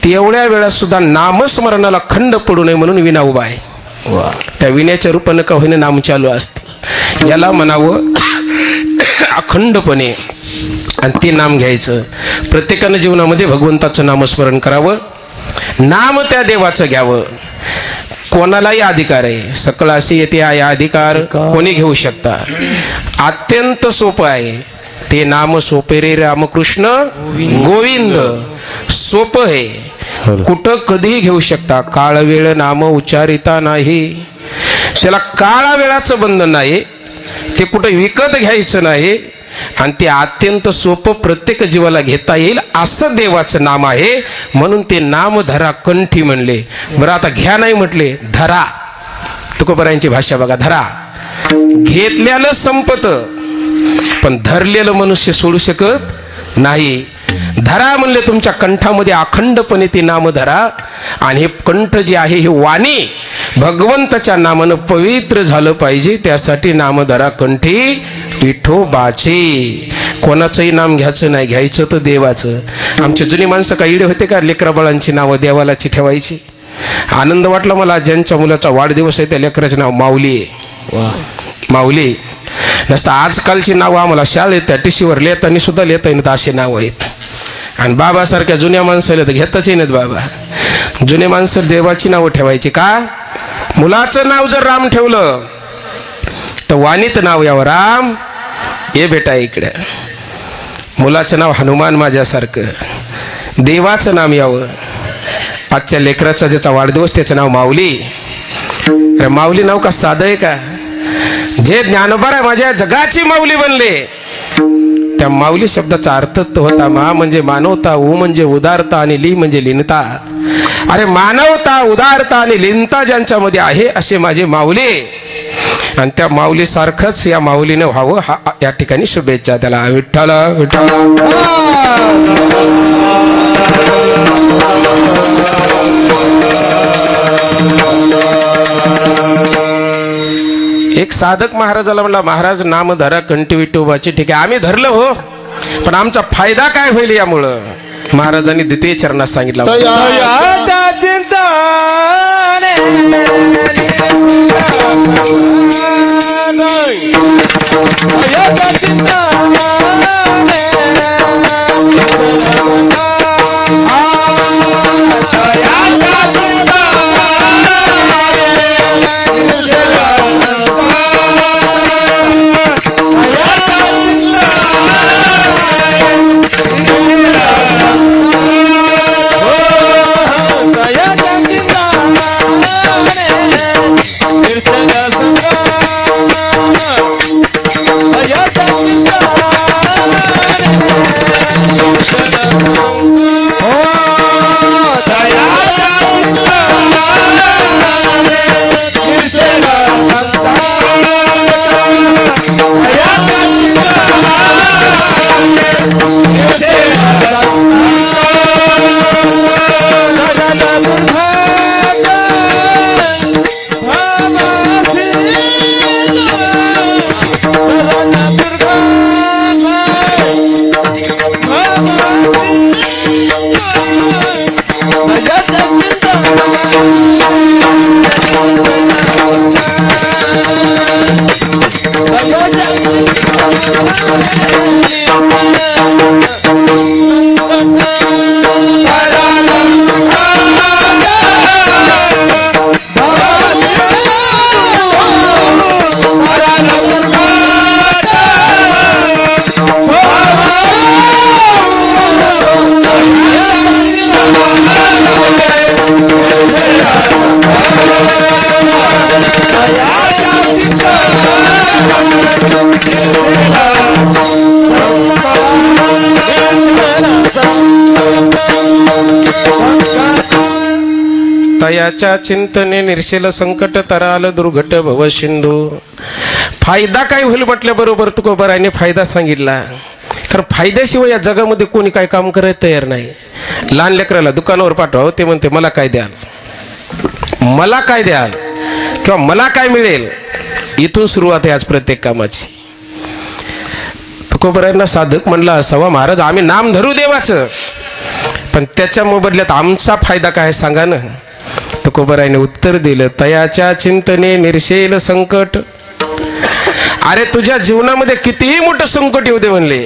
तेवढ्या वेळात सुद्धा नामस्मरणाला खंड पडू नये म्हणून विना उभा आहे. त्या विण्याच्या रूपानं का होईना नाम चालू असतं. याला म्हणावं अखंडपणे, आणि ते नाम घ्यायचं. प्रत्येकानं जीवनामध्ये भगवंताचं नामस्मरण करावं, नाम त्या देवाचं घ्यावं. कोणालाही अधिकार आहे. सकळ असे येते आहे अधिकार कोणी घेऊ शकता. अत्यंत सोपं आहे ते. नाम सोपे रे रामकृष्ण गोविंद. सोपं आहे, कुठं कधीही घेऊ शकता. काळ वेळ नाम उच्चारिता नाही. त्याला काळा वेळाचं बंधन नाही. ते कुठं विकत घ्यायचं नाही. आणि ते अत्यंत सोपं प्रत्येक जीवाला घेता येईल असं देवाचं नाम आहे. म्हणून ते नाम धरा कंठी म्हणले. बरं, आता घ्या नाही म्हटले, धरा. तुकोबारायांची भाषा बघा. धरा. घेतल्याला संपत, पण धरलेलं मनुष्य सोडू शकत नाही. धरा म्हणले तुमच्या कंठामध्ये अखंडपणे ते नाम धरा. आणि हे कंठ जे आहे हे वाणी भगवंताच्या नामानं पवित्र झालं पाहिजे. त्यासाठी नाम धरा कंठी विठोबाचे. कोणाचंही नाम घ्यायचं नाही, घ्यायचं तर देवाचं. आमचे जुनी माणसं काही इडे होते का लेकराबाळांची नावं देवालाची ठेवायची. आनंद वाटला मला. ज्यांच्या मुलाचा वाढदिवस आहे त्या लेकराचं नाव माऊली आहे. माऊली नसतं. आजकालची नावं आम्हाला शाळेत त्या टीशीवर लिहिताना सुद्धा लिहिता येत असे नाव आहेत. आणि बाबासारख्या जुन्या माणसाला तर घेताच येत बाबा. जुने माणसं देवाची नावं ठेवायची का. मुलाचं नाव जर राम ठेवलं तर वाणीत नाव यावं राम. ये बेटा इकडे. मुलाचं नाव हनुमान माझ्यासारखं. देवाचं नाम यावं. आजच्या लेकराचा ज्याचा वाढदिवस त्याचं नाव माऊली. अरे माऊली नाव का साधं आहे का. जे ज्ञानोबा आहे माझ्या जगाची माऊली बनले. त्या माऊली शब्दाचा अर्थ होता मा म्हणजे मानवता, उ म्हणजे उदारता आणि ली म्हणजे लीनता. अरे मानवता, उदारता आणि लीनता ज्यांच्यामध्ये आहे असे माझे माऊली. आणि त्या माऊली सारखंच या माऊलीने व्हावं हा या ठिकाणी शुभेच्छा त्याला. विठ्ठल विठ्ठल. एक साधक महाराजाला म्हणला, महाराज नाम धरा कंठी विठोबाची. ठीक आहे आम्ही धरलं हो, पण आमचा फायदा काय होईल यामुळं. महाराजांनी द्वितीय चरणात सांगितलं, तयाच्या चिंतने निर्शील संकट तराल दुर्घट भव सिंधू. फायदा काय होईल म्हटल्याबरोबर तुकोबारायने फायदा सांगितला. कारण फायद्याशिवाय या जगामध्ये कोणी काय काम करायला तयार नाही. लहान लेकराला दुकानावर पाठवावं ते म्हणते मला काय द्याल. मला काय द्याल किंवा मला काय मिळेल, इथून सुरुवात आहे आज प्रत्येक कामाची. तुकोबरायांना साधक म्हणला असावा, महाराज आम्ही नाम धरू देवाचं, पण त्याच्या मोबदल्यात आमचा फायदा काय सांगा ना. तुकोबरायाने उत्तर दिलं, तयाच्या चिंतने निर्शेल संकट. अरे तुझ्या जीवनामध्ये कितीही मोठं संकट येऊ दे म्हणले,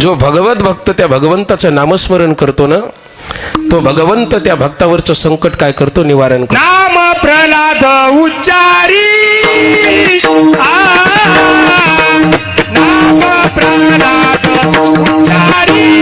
जो भगवत भक्त त्या भगवंताचं नामस्मरण करतो ना, तो भगवंत त्या भक्तावरचं संकट काय करतो, निवारण करतो. नाम प्रल्हाद उच्चारी, नाम प्रल्हाद उच्चारी,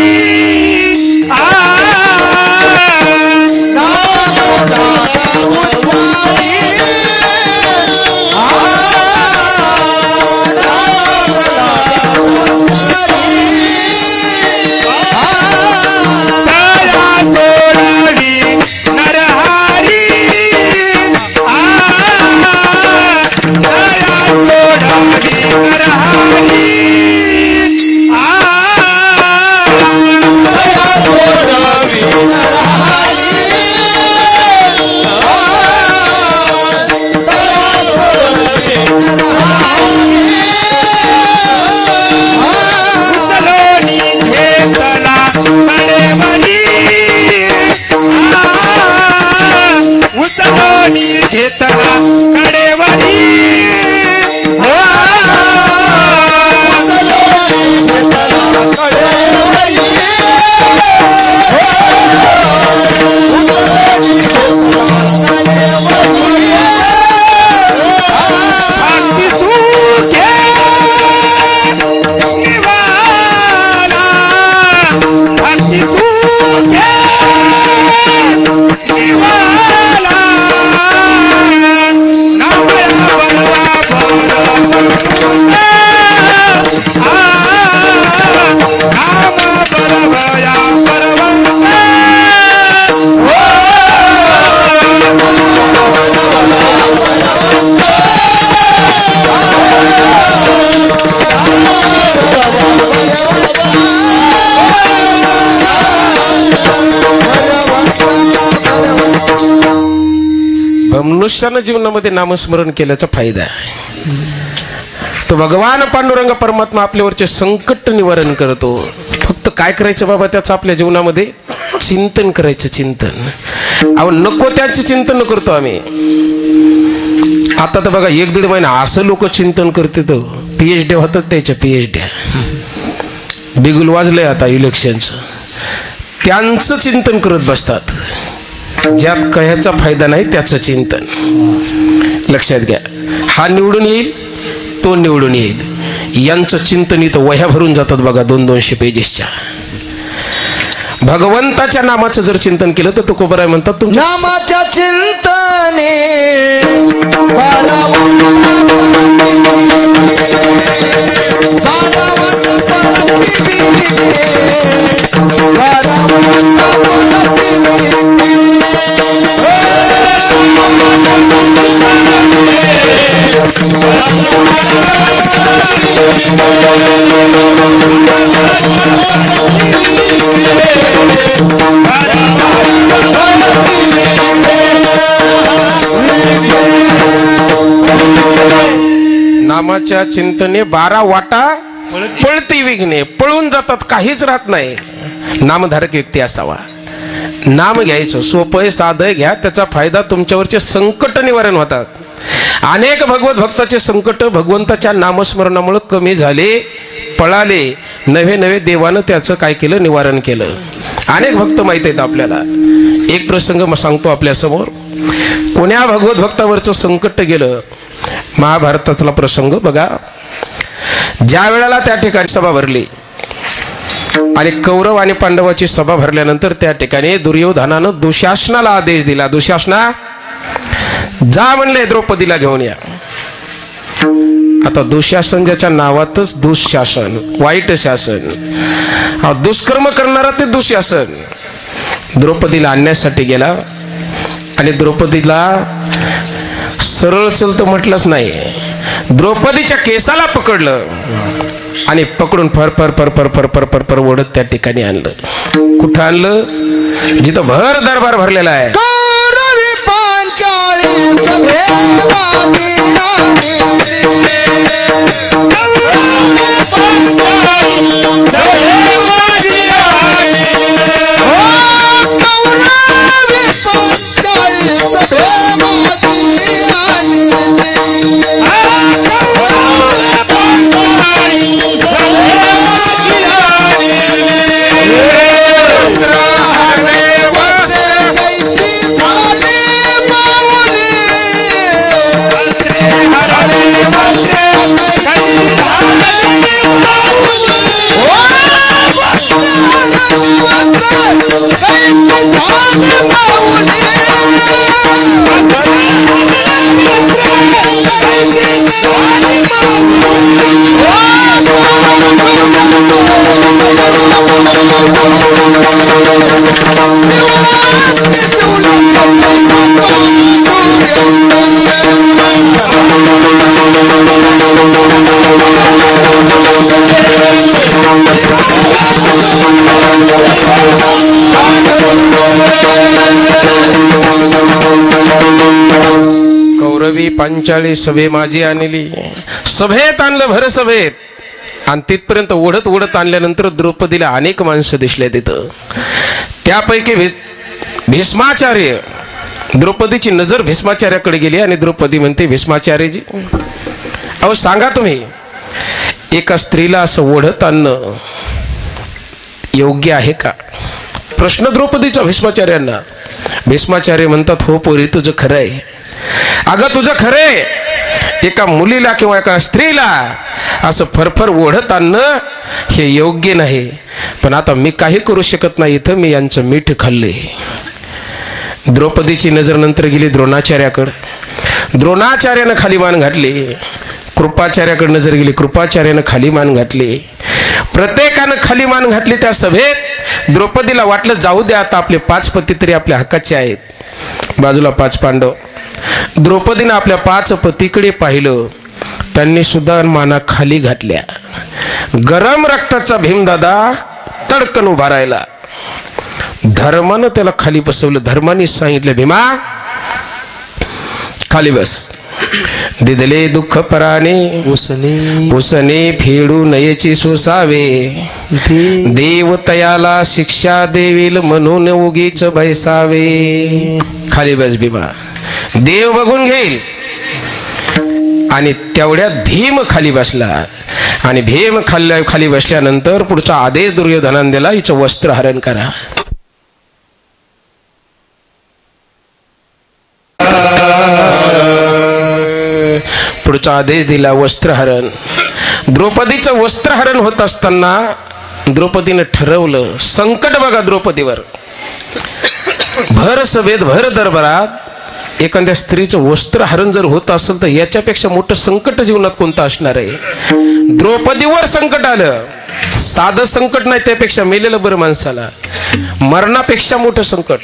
मनुष्यानं जीवनामध्ये नामस्मरण केल्याचा फायदा आहे. तो भगवान पांडुरंग परमात्मा आपल्यावरचे संकट निवारण करतो. फक्त काय करायचं बाबा, त्याचं आपल्या जीवनामध्ये चिंतन करायचं. चिंतन अहो नको त्याचे चिंतन करतो आम्ही. आता तर बघा 1-1.5 महिना असं लोक चिंतन करते, तो PhD होतात त्याच्या, PhD बिगुल वाजलंय आता इलेक्शनचं, त्यांचं चिंतन करत बसतात. ज्यात कह्याचा फायदा नाही त्याचं चिंतन. लक्षात घ्या, हा निवडून येईल, तो निवडून येईल, यांचं चिंतन इथं वह्या भरून जातात बघा 200-200 पेजेसच्या. भगवंताच्या नामाचं जर चिंतन केलं तर तुकोबराय म्हणतात तुमच्या नामाच्या चिंतने नामाच्या चिंतने 12 वाटा पळती विघ्ने, पळून जातात, काहीच राहत नाही. नामधारक व्यक्ती असावा. नाम घ्यायचं सोपं आहे, साधं आहे, घ्या, त्याचा फायदा तुमच्यावरचे संकट निवारण होतात. अनेक भगवत भक्ताचे संकट भगवंताच्या नामस्मरणामुळे कमी झाले, पळाले. नवे देवानं त्याचं काय केलं, निवारण केलं. अनेक भक्त माहित आहेत आपल्याला. एक प्रसंग मग सांगतो आपल्या समोर. कोण्या भगवत भक्तावरचं संकट गेलं, महाभारतातला प्रसंग बघा. ज्या वेळेला त्या ठिकाणी सभा भरली आणि कौरव आणि पांडवाची सभा भरल्यानंतर त्या ठिकाणी दुर्योधनानं दुःशासनाला आदेश दिला. दुःशासना जा म्हणले, द्रौपदीला घेऊन या. आता दुःशासन ज्याच्या नावातच दुःशासन, वाईट शासन, दुष्कर्म करणारा ते दुःशासन द्रौपदीला आणण्यासाठी गेला आणि द्रौपदीला सरळ चलतं म्हटलंच नाही, द्रौपदीच्या केसाला पकडलं आणि पकडून फर फर फर फर फर फर फर फर ओढत त्या ठिकाणी आणलं. कुठं आणलं? जिथं भर दरबार भरलेला आहे. कौरवी पांचाळी सभे माझी आणली, सभेत आणलं भर सभेत आणि तिथपर्यंत ओढत ओढत आणल्यानंतर द्रौपदीला अनेक माणसं दिसले तिथं. त्यापैकी भीष्माचार्य, द्रौपदीची नजर भीष्माचार्याकडे गेली आणि द्रौपदी म्हणते, भीष्माचार्यजी अहो सांगा तुम्ही, एका स्त्रीला असं ओढत आणणं योग्य आहे का? प्रश्न द्रौपदीचा भीष्माचार्यांना. भीष्माचार्य म्हणतात, हो पोरी तुझं खरं आहे. अगं तुझं खरे, एका मुलीला किंवा एका स्त्रीला असं फरफर ओढत आणणं हे योग्य नाही. पण आता मी काही करू शकत नाही, इथं मी यांचं मीठ खाल्ले. द्रौपदीची नजर नंतर गेली द्रोणाचार्याकडे. द्रोणाचार्यानं खाली मान घातली. कृपाचार्याकडे नजर गेली. कृपाचार्यानं खाली मान घातली. प्रत्येकानं खाली मान घातली. त्या सभेत द्रौपदीला वाटलं जाऊ द्या, आता आपले 5 पती तरी आपल्या हक्काचे आहेत. बाजूला 5 पांडव. द्रौपदीनं आपल्या 5 पतीकडे पाहिलं. त्यांनी सुद्धा माना खाली घातल्या. गरम रक्ताचा भीमदादा तडकन उभा राहिला. धर्मानं त्याला खाली बसवलं. धर्माने सांगितलं, भीमा खाली बस. दिदले दुःख पराने उसने फेडू नयेची सोसावे. देव तयाला शिक्षा देवील म्हणून उगीच बैसावे. खाली बस भीमा, देव बघून घेईल. आणि तेवढ्यात भीम खाली बसला. आणि भीम खाली बसल्यानंतर पुढचा आदेश दुर्योधनाने दिला, हिचं वस्त्र हरण करा. पुढचा आदेश दिला, वस्त्रहरण. द्रौपदीचं वस्त्रहरण होत असताना द्रौपदीने ठरवलं, संकट बघा द्रौपदीवर. भर सभेत भर दरबारात एखाद्या स्त्रीचं वस्त्रहरण जर होत असेल तर याच्यापेक्षा मोठं संकट जीवनात कोणतं असणार आहे? द्रौपदीवर संकट आलं. साधं संकट नाही, त्यापेक्षा मेलेलं बरं माणसाला. मरणापेक्षा मोठं संकट.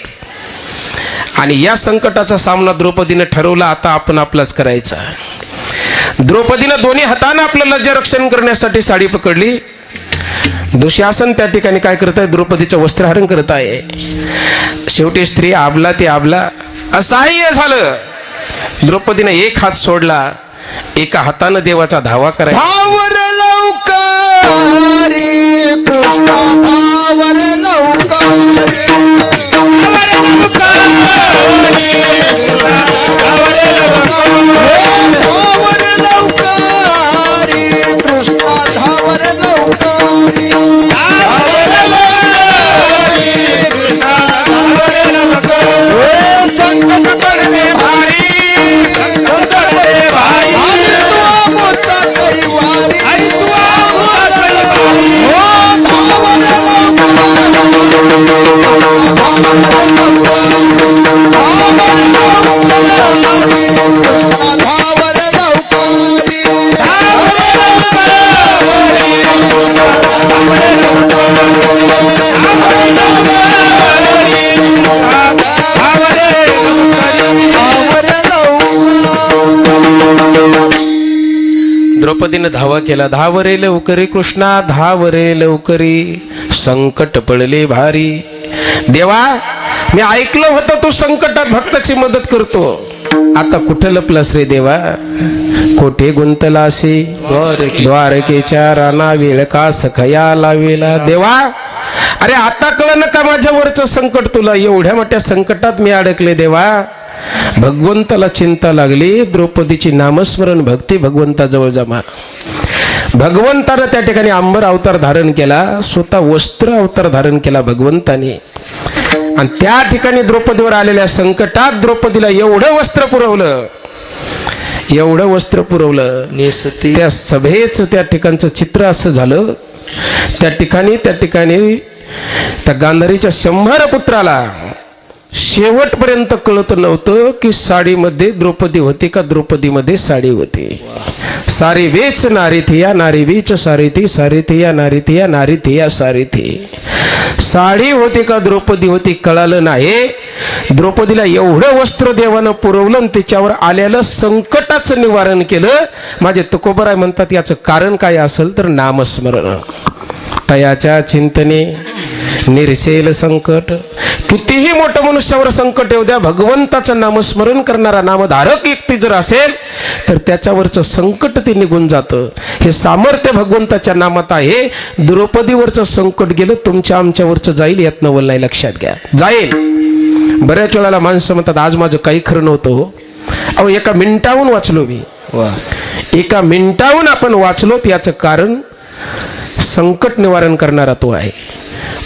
आणि या संकटाचा सामना द्रौपदीने ठरवला, आता आपण आपलाच करायचा. द्रौपदीनं दोन्ही हाताने आपलं लज्जारक्षण करण्यासाठी साडी पकडली. दुःशासन त्या ठिकाणी काय करत आहे? द्रौपदीचं वस्त्रहरण करत आहे. शेवटी स्त्री आबला ते आबला, असहाय्य झालं. द्रौपदीने एक हात सोडला, एका हाताने देवाचा धावा करायचा. द्रौपदीनं धावा केला. धावरे लवकरी कृष्णा, धावरे लवकरी, संकट पडले भारी. देवा, मी ऐकलं होतं तू संकटात भक्ताची मदत करतो. आता कुठं लपलास रे देवा, कोठे गुंतलासी द्वारकेच्या राना वेळ का सखया लावेला. देवा अरे आता कळलं का माझ्यावरचं संकट तुला, एवढ्या मोठ्या संकटात मी अडकले देवा. भगवंताला चिंता लागली, द्रौपदीची नामस्मरण भक्ती भगवंताजवळ जमा. भगवंतानं त्या ठिकाणी अंबर अवतार धारण केला, स्वतः वस्त्र अवतार धारण केला भगवंताने. आणि त्या ठिकाणी द्रौपदीवर आलेल्या संकटात द्रौपदीला एवढं वस्त्र पुरवलं, एवढं वस्त्र पुरवलं. त्या सभेचं त्या ठिकाणचं चित्र असं झालं. त्या ठिकाणी त्या गांधारीच्या 100 पुत्राला शेवटपर्यंत कळत नव्हतं की साडीमध्ये द्रौपदी होती का द्रौपदीमध्ये साडी होती. सारी वेच नारी थिया नारी वीच सारी थी, सारी थिया नारी थिया नारी थिया सारी थी. साडी होती का द्रौपदी होती कळालं नाही. द्रौपदीला एवढं वस्त्र देवानं पुरवलं आणि तिच्यावर आलेलं संकटाचं निवारण केलं. माझे तुकोबराय म्हणतात याचं कारण काय असेल तर नामस्मरण. तयाच्या चिंतने निरसेल संकट. कितीही मोठं मनुष्यावर संकट येऊ द्या, भगवंताचं नामस्मरण करणारा नामधारक व्यक्ती जर असेल तर त्याच्यावरचं संकट ते निघून जातं. हे सामर्थ्य भगवंताच्या नामात आहे. द्रौपदीवरचं संकट गेलं, तुमच्या आमच्यावरचं जाईल यात नवल नाही, लक्षात घ्या, जाईल. बऱ्याच वेळाला माणसं म्हणतात आज माझं काही खरं नव्हतं हो. अहो एका मिनिटाहून वाचलो मी, एका मिनिटाहून आपण वाचलो. याचं कारण संकट निवारण करणारा तो आहे.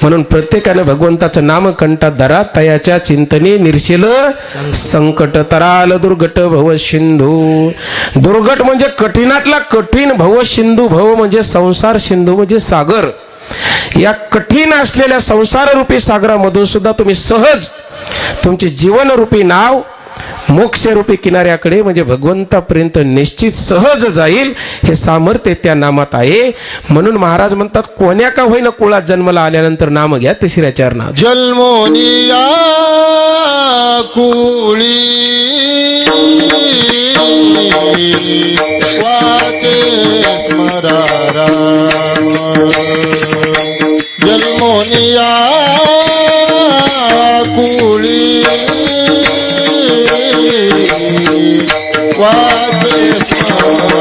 म्हणून प्रत्येकाने भगवंताचं नाम कंठात धरा. तयाच्या चिंतने निरशिल संकट तराल दुर्गट भव सिंधू. दुर्गट म्हणजे कठीणातला कठीण, भव सिंधू, भव म्हणजे संसार, सिंधू म्हणजे सागर. या कठीण असलेल्या संसार रूपी सागरामधून सुद्धा तुम्ही सहज तुमचे जीवन रूपी नाव मोक्ष रूपी किनाऱ्याकडे म्हणजे भगवंतापर्यंत निश्चित सहज जाईल. हे सामर्थ्य त्या नामात आहे. म्हणून महाराज म्हणतात कोण्या का होईना कुळात जन्माला आल्यानंतर नाम घ्या तिसऱ्या चरणात. जन्मोनिया कुळी वाचे स्मरा राम. जन्मोनिया कुळी वाचे स्मरा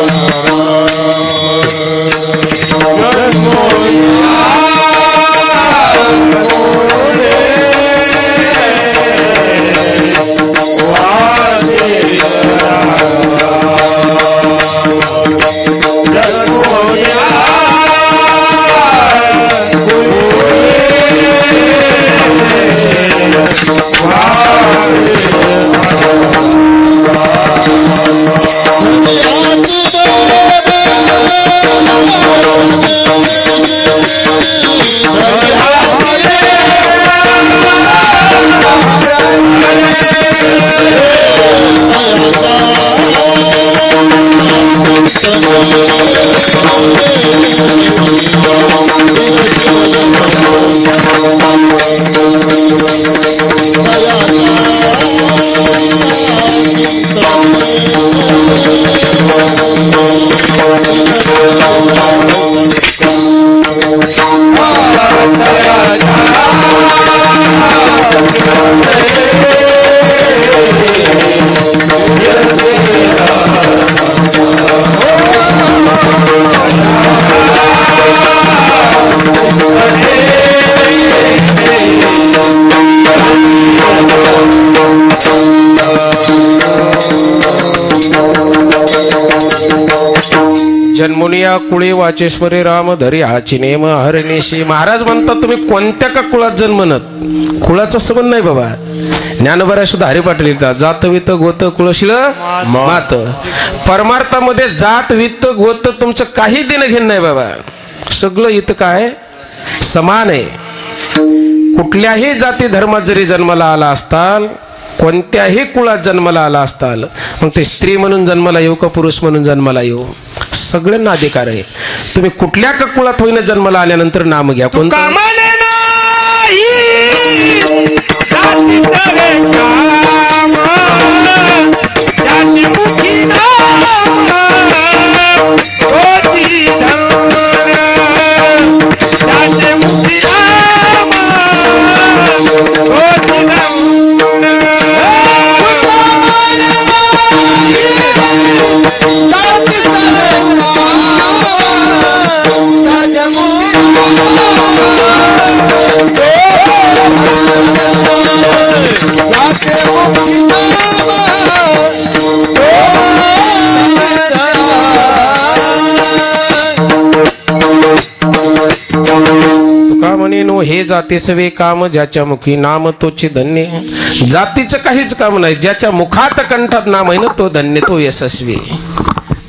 जन्मुनिया कुळे वाचेश्वरी राम धरी हाची नेम हरणेशी. महाराज म्हणतात तुम्ही कोणत्या का कुळात जन्मनत, कुळाचा संबंध नाही बाबा. ज्ञानोबा सुद्धा हरी पाटील लिहितात जात वित्त गोत कुळशील मात. परमार्थामध्ये जात वित्त गोत तुमचं काही देणं घेणं नाही बाबा. सगळं इथं काय समान आहे. कुठल्याही जाती धर्मात जरी जन्माला आला असताल, कोणत्याही कुळात जन्माला आला असताल, मग ते स्त्री म्हणून जन्माला येऊ का पुरुष म्हणून जन्माला येऊ, सगळ्यांना अधिकार आहे. तुम्ही कुठल्या का कुळात होईना जन्माला आल्यानंतर नाम घ्या. कोणतं जाती सवे काम, ज्याच्या मुखी नाम तोची धन्य. जातीचं काहीच काम नाही, ज्याच्या मुखात कंठात नाम आहे ना तो धन्य, तो यशस्वी.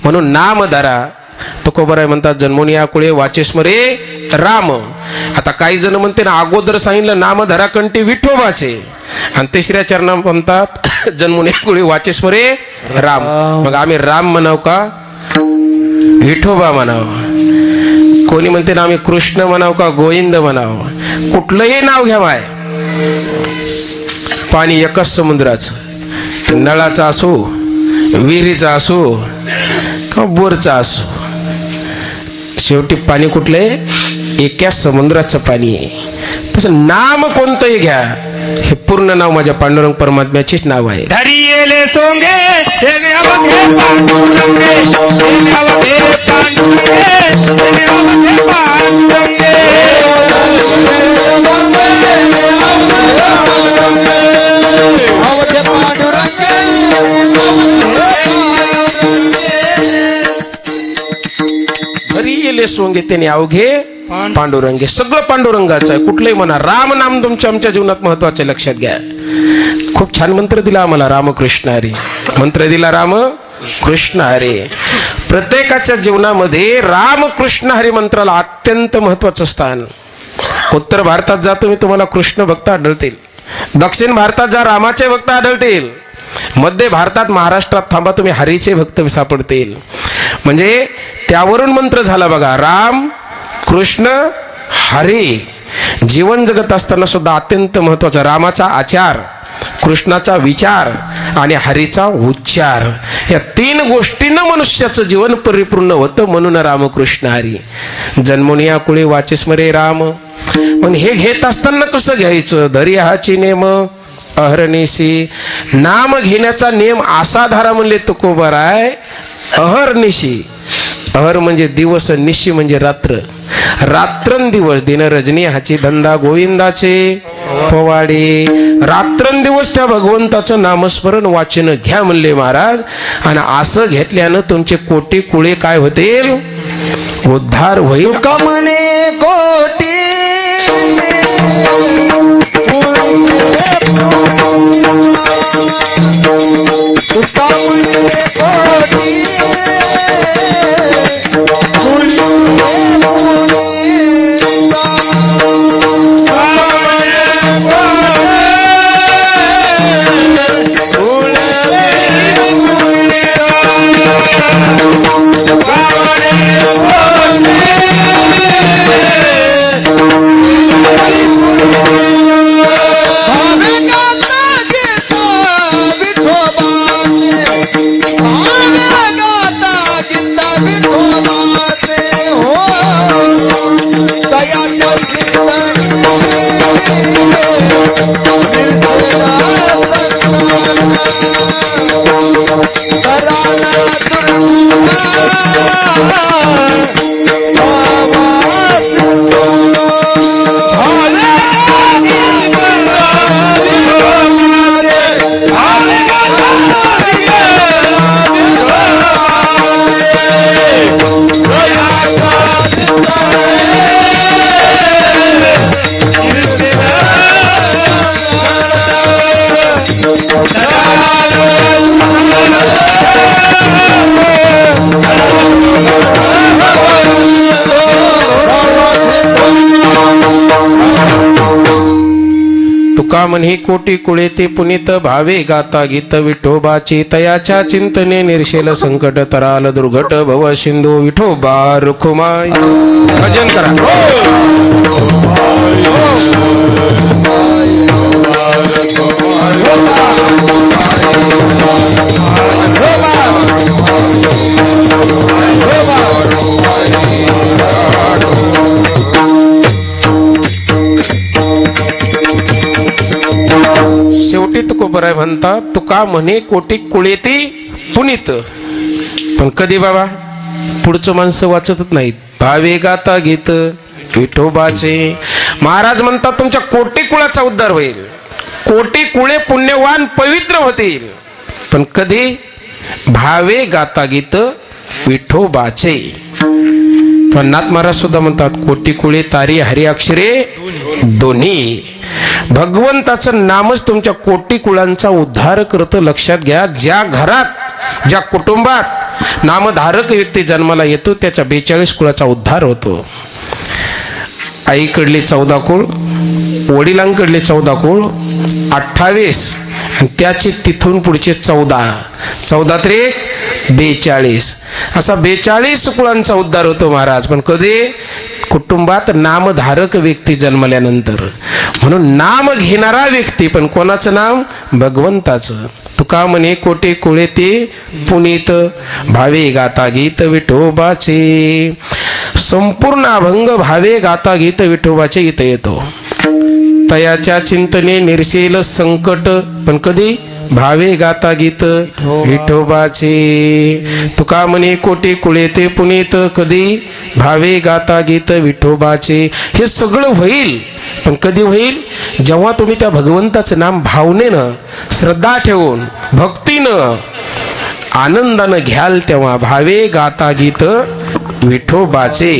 म्हणून नाम धरा. तुकोबराय म्हणतात जन्मोनी आकुळे वाचेस्मरे राम. आता काही जण म्हणते ना अगोदर सांगितलं नाम धरा कंठी विठोबाचे, आणि तिसऱ्या चरणा म्हणतात जन्मोनी आकुळे वाचेस्मरे राम. मग आम्ही राम म्हणाव का विठोबा म्हणाव? कोणी म्हणते ना आम्ही कृष्ण म्हणाव का गोविंद म्हणाव? कुठलंही नाव घ्यावाय. पाणी एकच समुद्राचं, नळाचं असो, विहिरीचं असो का बोरचं असो, शेवटी पाणी कुठलंय? एका समुद्राचं पाणी आहे. तसं नाम कोणतंही घ्या, हे पूर्ण नाव माझ्या पांडुरंग परमात्म्याचीच नाव आहे. धरी येले सोंगे येले अवघे पांडुरंगे, येले अवघे पांडुरंगे, येले अवघे पांडुरंगे. धरी येले सोंगे त्याने अवघे पांडुरंगे. सगळं पांडुरंगाचं आहे. कुठलंही म्हणा, राम नाम तुमच्या आमच्या जीवनात महत्वाचे, लक्षात घ्या. खूप छान मंत्र दिला आम्हाला रामकृष्ण हरी. मंत्र दिला राम कृष्ण हरी. प्रत्येकाच्या जीवनामध्ये रामकृष्ण हरी मंत्राला अत्यंत महत्वाचं स्थान. उत्तर भारतात जा तुम्ही, तुम्हाला कृष्ण भक्त आढळतील. दक्षिण भारतात जा रामाचे भक्त आढळतील. मध्य भारतात महाराष्ट्रात थांबा तुम्ही हरीचे भक्त सापडतील. म्हणजे त्यावरून मंत्र झाला बघा, राम कृष्ण हरी. जीवन जगत असताना सुद्धा अत्यंत महत्वाचा रामाचा आचार, कृष्णाचा विचार आणि हरीचा उच्चार, या तीन गोष्टींना मनुष्याचं जीवन परिपूर्ण होतं. म्हणून रामकृष्ण हरी. जन्मोनिया कुळे वाचेस्मरे राम. पण हे घेत असताना कसं घ्यायचं? धरी हाची नेम अहर्निशी. नाम घेण्याचा नेम असा धारा म्हणले तुकोबराय, अहर्निशी. अहर म्हणजे दिवस, निशी म्हणजे रात्र. रात्रंदिवस दिन रजनी हाची धंदा गोविंदाचे पवाडे. रात्रंदिवस त्या भगवंताचं नामस्मरण वाचन घ्या म्हणले महाराज. आणि असं घेतल्यानं तुमचे कोटी कुळे काय होतील? उद्धार होईल. कमने कोटी तुका म्हणे कोटी कुळे ते पुनीत भावे गाता गीत विठोबाची. तयाच्या चिंतने निर्शेल संकट तराल दुर्घट भव सिंधू विठोबा रुखुमाई. भजन करा. शेवटी तुकोबराय म्हणतात, तुका म्हणे कोटी कुळेती पुनीत. पण कधी बाबा पुढचं माणसं वाचतच नाहीत. भावे गाता गीत विठोबाचे. महाराज म्हणतात तुमच्या कोटी कुळाचा उद्धार होईल, कोटी कुळे पुण्यवान पवित्र होतील. पण कधी? भावे गाता गीत विठोबाचे. किंवा नाथ महाराज सुद्धा म्हणतात कोटी कुळे तारी हरी अक्षरे दोन्ही. भगवंताचं नामच तुमच्या कोटी कुळांचा उद्धार करतं. लक्षात घ्या, ज्या घरात ज्या कुटुंबात नामधारक व्यक्ती जन्माला येतो त्याच्या 42 कुळाचा उद्धार होतो. आईकडले 14 कुळ, वडिलांकडले 14 कुळ 28 आणि त्याचे तिथून पुढचे 14 त्रे 42 असा 42 कुळांचा उद्धार होतो महाराज. पण कधी? कुटुंबात नामधारक व्यक्ती जन्मल्यानंतर. म्हणून नाम घेणारा व्यक्ती, पण कोणाचं नाम? भगवंताचं. तुका म्हणे कोटे कुळे ते पुनीत भावे गाता गीत विठोबाचे. संपूर्ण अभंग भावे गाता गीत विठोबाचे इथं येतो. तयाच्या चिंतने निरसेल संकट, पण कधी? भावे गाता गीत विठोबाचे. तुका म्हणे कोटे कुळे ते पुनीत, कधी? भावे गाता गीत विठोबाचे. हे सगळं होईल, पण कधी होईल? जेव्हा तुम्ही त्या भगवंताचं नाम भावनेनं, श्रद्धा ठेवून, भक्तीनं, आनंदानं घ्याल तेव्हा. भावे गाता गीत विठोबाचे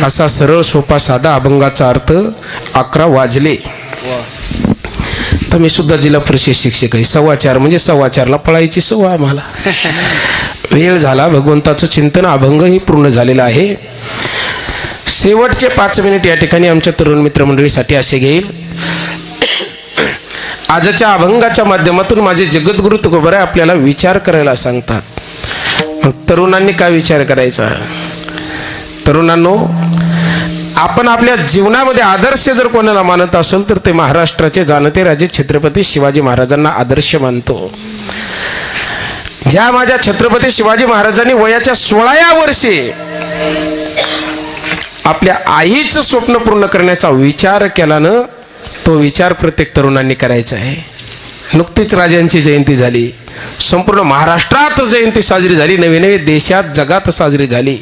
असा सरळ सोपा साधा अभंगाचा अर्थ. 11 वाजले. तर मी सुद्धा जिल्हा परिषद शिक्षक आहे. 4:15 म्हणजे 4:15ला पळायची सवय आम्हाला. वेळ झाला. भगवंताचं चिंतन अभंगही पूर्ण झालेलं आहे. शेवटचे 5 मिनिट या ठिकाणी आमच्या तरुण मित्रमंडळीसाठी असे घेईल. आजच्या अभंगाच्या माध्यमातून माझे जगद्गुरु तुकोबाराय आपल्याला विचार करायला सांगतात. मग तरुणांनी काय विचार करायचा? तरुणांनो, आपण आपल्या जीवनामध्ये आदर्श जर कोणाला मानत असेल तर ते महाराष्ट्राचे जाणते राजे छत्रपती शिवाजी महाराजांना आदर्श मानतो. ज्या माझ्या छत्रपती शिवाजी महाराजांनी वयाच्या 16व्या वर्षी आपल्या आईचं स्वप्न पूर्ण करण्याचा विचार केला ना, तो विचार प्रत्येक तरुणांनी करायचा आहे. नुकतीच राजांची जयंती झाली. संपूर्ण महाराष्ट्रात जयंती साजरी झाली. नवे नवे देशात जगात साजरी झाली.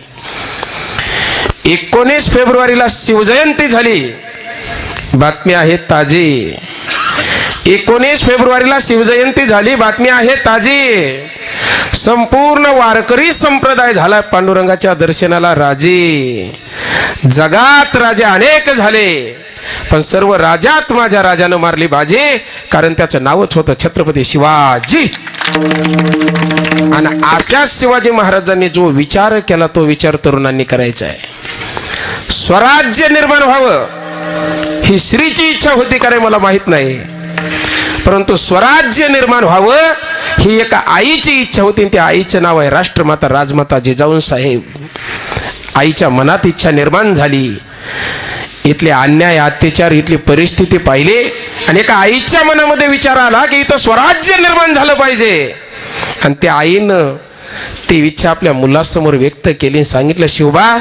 19 फेब्रुवारीला शिवजयंती झाली. बातमी आहे ताजी. 19 फेब्रुवारीला शिवजयंती झाली. बातमी आहे ताजी. संपूर्ण वारकरी संप्रदाय झाला पांडुरंगाच्या दर्शनाला राजे. जगात राजे अनेक झाले, पण सर्व राजात माझ्या राजानं मारली बाजी. कारण त्याचं नावच होतं छत्रपती शिवाजी. आणि अशा शिवाजी महाराजांनी जो विचार केला तो विचार तरुणांनी करायचा आहे. स्वराज्य निर्माण व्हावं ही श्रीची इच्छा होती का रे मला माहित नाही, परंतु स्वराज्य निर्माण व्हावं ही एका आईची इच्छा होती. त्या आईचं नाव आहे राष्ट्रमाता राजमाता जिजाऊ साहेब. आईच्या मनात इच्छा निर्माण झाली. इथले अन्याय अत्याचार, इथली परिस्थिती पाहिली आणि एका आईच्या मनामध्ये विचार आला की इथं स्वराज्य निर्माण झालं पाहिजे. आणि त्या आईनं ती इच्छा आपल्या मुलासमोर व्यक्त केली. सांगितलं, शिवबा,